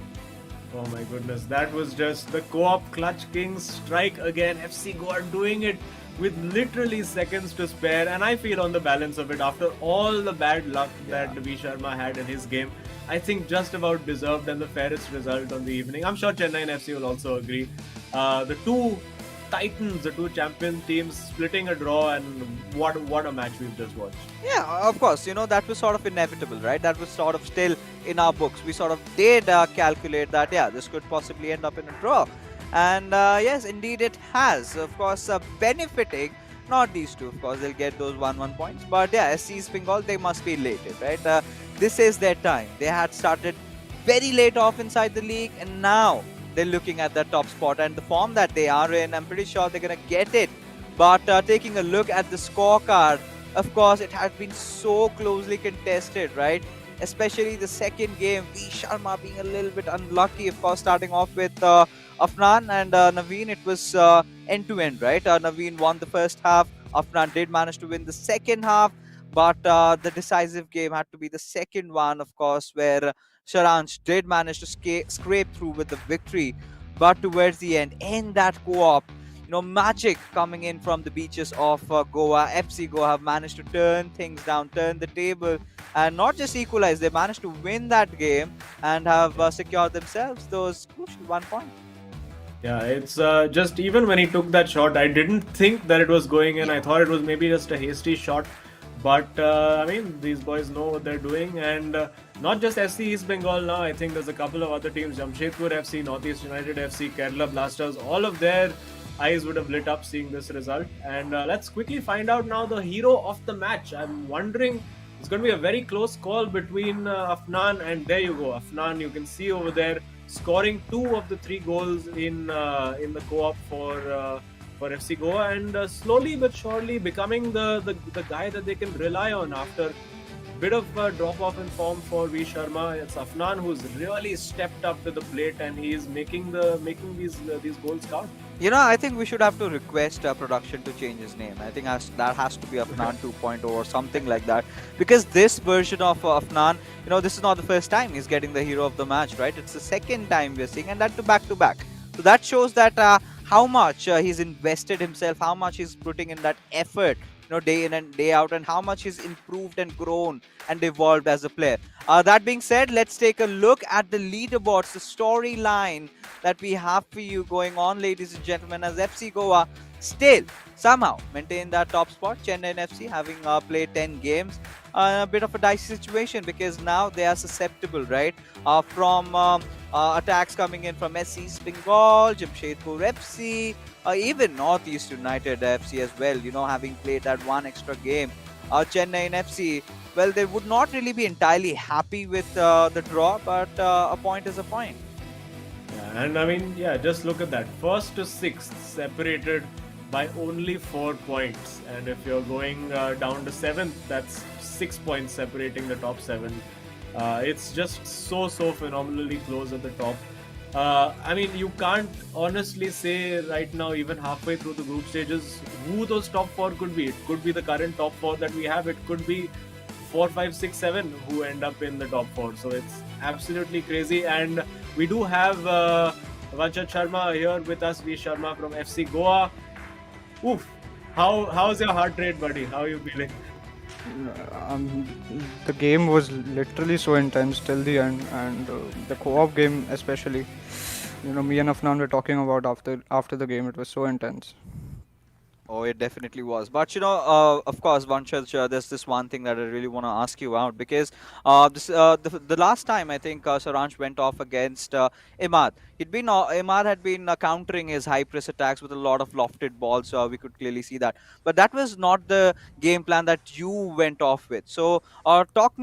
[SPEAKER 2] Oh my goodness, that was just the co-op Clutch Kings strike again. FC Goa doing it with literally seconds to spare, and I feel on the balance of it, after all the bad luck that V Sharma had in his game, I think just about deserved and the fairest result on the evening. I'm sure Chennaiyin FC will also agree. The two Titans, the two champion teams, splitting a draw, and what a match we've just watched.
[SPEAKER 1] Yeah, of course, that was sort of inevitable, right? That was sort of still in our books. We sort of did calculate that, yeah, this could possibly end up in a draw. And yes, indeed it has. Of course, benefiting, not these two, of course, they'll get those 1-1 points. But yeah, SC East Bengal, they must be elated, right? This is their time. They had started very late off inside the league, and now they're looking at the top spot, and the form that they are in, I'm pretty sure they're going to get it. But taking a look at the scorecard, of course, it has been so closely contested, right? Especially the second game, V Sharma being a little bit unlucky, of course, starting off with Afnan and Naveen. It was end-to-end, right? Naveen won the first half. Afnan did manage to win the second half, but the decisive game had to be the second one, of course, where Saransh did manage to scrape through with the victory. But towards the end, in that co-op, magic coming in from the beaches of Goa, FC Goa have managed to turn things down, turn the table, and not just equalize, they managed to win that game and have secured themselves those crucial 1 point.
[SPEAKER 2] Yeah, it's just even when he took that shot, I didn't think that it was going in. I thought it was maybe just a hasty shot. But I mean, these boys know what they're doing, and not just SC East Bengal now. I think there's a couple of other teams, Jamshedpur FC, Northeast United FC, Kerala Blasters, all of their eyes would have lit up seeing this result. And let's quickly find out now the hero of the match. I'm wondering, it's going to be a very close call between Afnan, and there you go. Afnan, you can see over there, scoring 2 of the 3 goals in the co-op for FC Goa, and slowly but surely becoming the guy that they can rely on after bit of a drop off in form for V Sharma. It's Afnan who's really stepped up to the plate, and he is making these goals count.
[SPEAKER 1] I think we should have to request production to change his name. I think that has to be Afnan 2.0 or something like that. Because this version of Afnan, this is not the first time he's getting the hero of the match, right? It's the second time we're seeing, and that to back to back. So that shows that how much he's invested himself, how much he's putting in that effort, day in and day out, and how much he's improved and grown and evolved as a player. That being said, let's take a look at the leaderboards, the storyline that we have for you going on, ladies and gentlemen, as FC Goa still somehow maintain that top spot. Chennaiyin FC having played 10 games. A bit of a dicey situation because now they are susceptible, right, from attacks coming in from SC Bengal, Jamshedpur FC, even Northeast United FC as well, having played that one extra game. Chennaiyin FC, well, they would not really be entirely happy with the draw, but a point is a point.
[SPEAKER 2] Yeah, and I mean, just look at that. First to sixth separated by only 4 points, and if you're going down to seventh, that's 6 points separating the top 7. It's just so phenomenally close at the top. I mean, you can't honestly say right now, even halfway through the group stages, who those top 4 could be. It could be the current top 4 that we have. It could be 4, 5, 6, 7 who end up in the top 4. So it's absolutely crazy. And we do have Vanchat Sharma here with us, V Sharma from FC Goa. Oof! How's your heart rate, buddy? How are you feeling?
[SPEAKER 4] The game was literally so intense till the end, and the co-op game especially. Me and Afnan were talking about after the game. It was so intense.
[SPEAKER 1] Oh, it definitely was. But of course, Vanshaj, there's this one thing that I really want to ask you out because the last time I think Saransh went off against Imad. Imad had been countering his high press attacks with a lot of lofted balls. We could clearly see that. But that was not the game plan that you went off with. So talk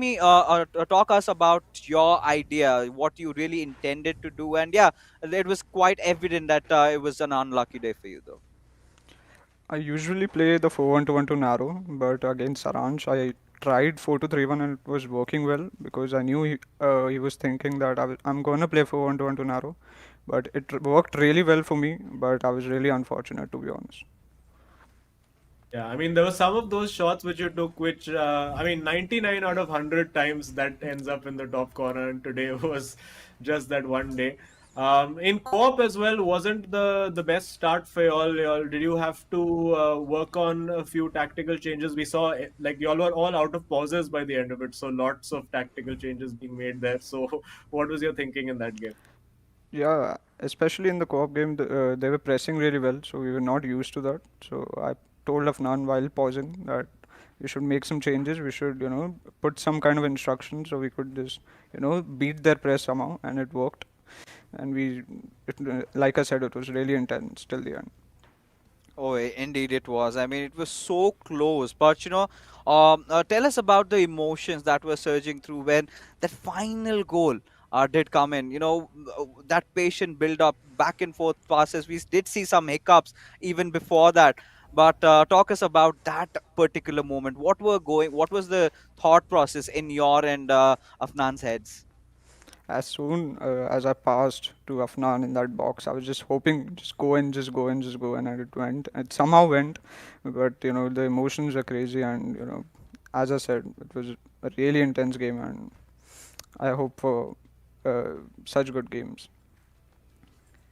[SPEAKER 1] us about your idea, what you really intended to do, and yeah, it was quite evident that it was an unlucky day for you, though.
[SPEAKER 4] I usually play the 4-1-2-1-2 narrow, but against Saransh, I tried 4-2-3-1 and it was working well because I knew he was thinking that I'm going to play 4-1-2-1-2 narrow. But it worked really well for me, but I was really unfortunate, to be honest.
[SPEAKER 2] Yeah, I mean, there were some of those shots which you took, which, 99 out of 100 times that ends up in the top corner, and today was just that one day. In co-op as well, wasn't the best start for y'all? Did you have to work on a few tactical changes? We saw like y'all were all out of pauses by the end of it, so lots of tactical changes being made there. So, what was your thinking in that game?
[SPEAKER 4] Yeah, especially in the co-op game, they were pressing really well, so we were not used to that. So I told Afnan while pausing that we should make some changes. We should, put some kind of instruction so we could just, beat their press somehow, and it worked. And like I said, it was really intense till the end.
[SPEAKER 1] Oh, indeed it was. I mean, it was so close. But tell us about the emotions that were surging through when that final goal did come in. That patient build up, back and forth passes. We did see some hiccups even before that. But talk us about that particular moment. What was the thought process in your and Afnan's heads?
[SPEAKER 4] As soon as I passed to Afnan in that box, I was just hoping, just go in, just go in, just go in, and it went. It somehow went, but the emotions are crazy, and as I said, it was a really intense game, and I hope for such good games.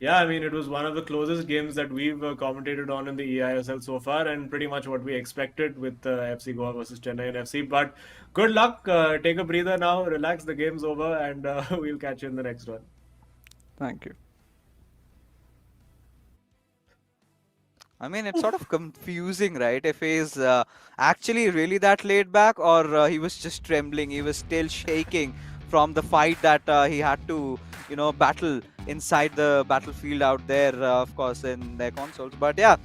[SPEAKER 2] Yeah, I mean, it was one of the closest games that we've commentated on in the eISL so far, and pretty much what we expected with FC Goa versus Chennaiyin FC. But good luck. Take a breather now, relax. The game's over, and we'll catch you in the next one.
[SPEAKER 4] Thank you.
[SPEAKER 1] I mean, it's sort of confusing, right? If he's actually really that laid back, or he was just trembling, he was still shaking from the fight that he had to, battle inside the battlefield out there, of course, in their consoles. But yeah,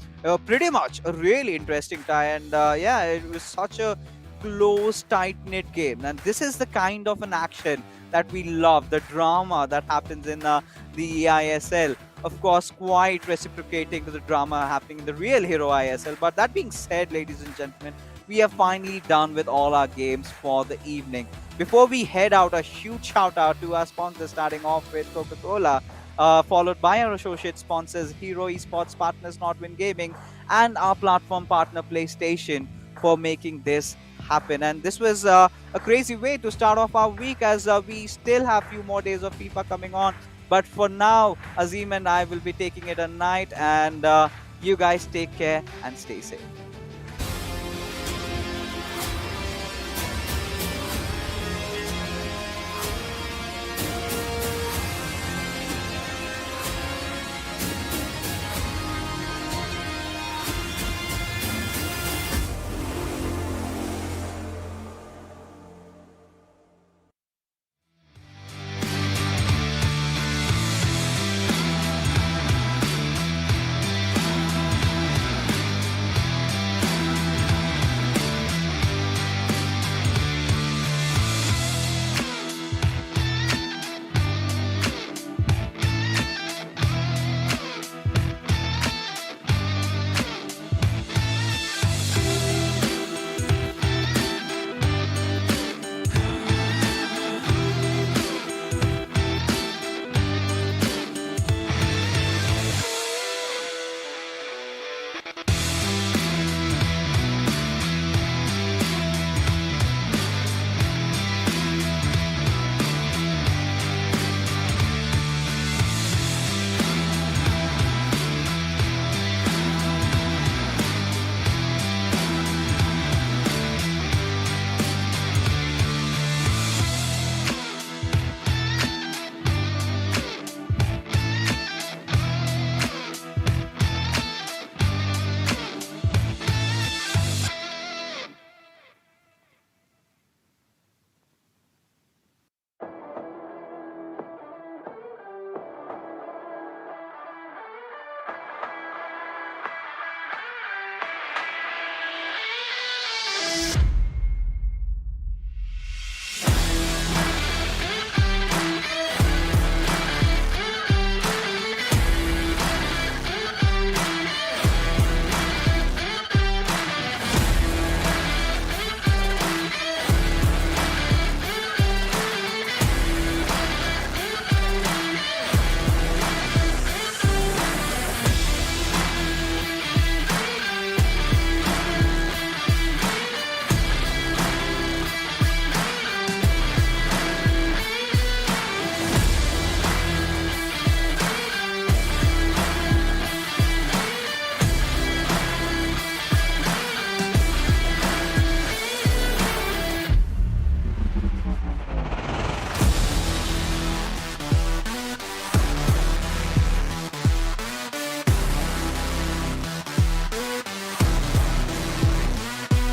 [SPEAKER 1] pretty much a really interesting tie, and yeah, it was such a close, tight-knit game. And this is the kind of an action that we love, the drama that happens in the eISL. Of course, quite reciprocating to the drama happening in the real Hero ISL. But that being said, ladies and gentlemen, we are finally done with all our games for the evening. Before we head out, a huge shout out to our sponsors, starting off with Coca-Cola, followed by our associate sponsors, Hero Esports Partners, Nordwind Gaming, and our platform partner, PlayStation, for making this happen. And this was a crazy way to start off our week, as we still have few more days of FIFA coming on. But for now, Azim and I will be taking it a night, and you guys take care and stay safe.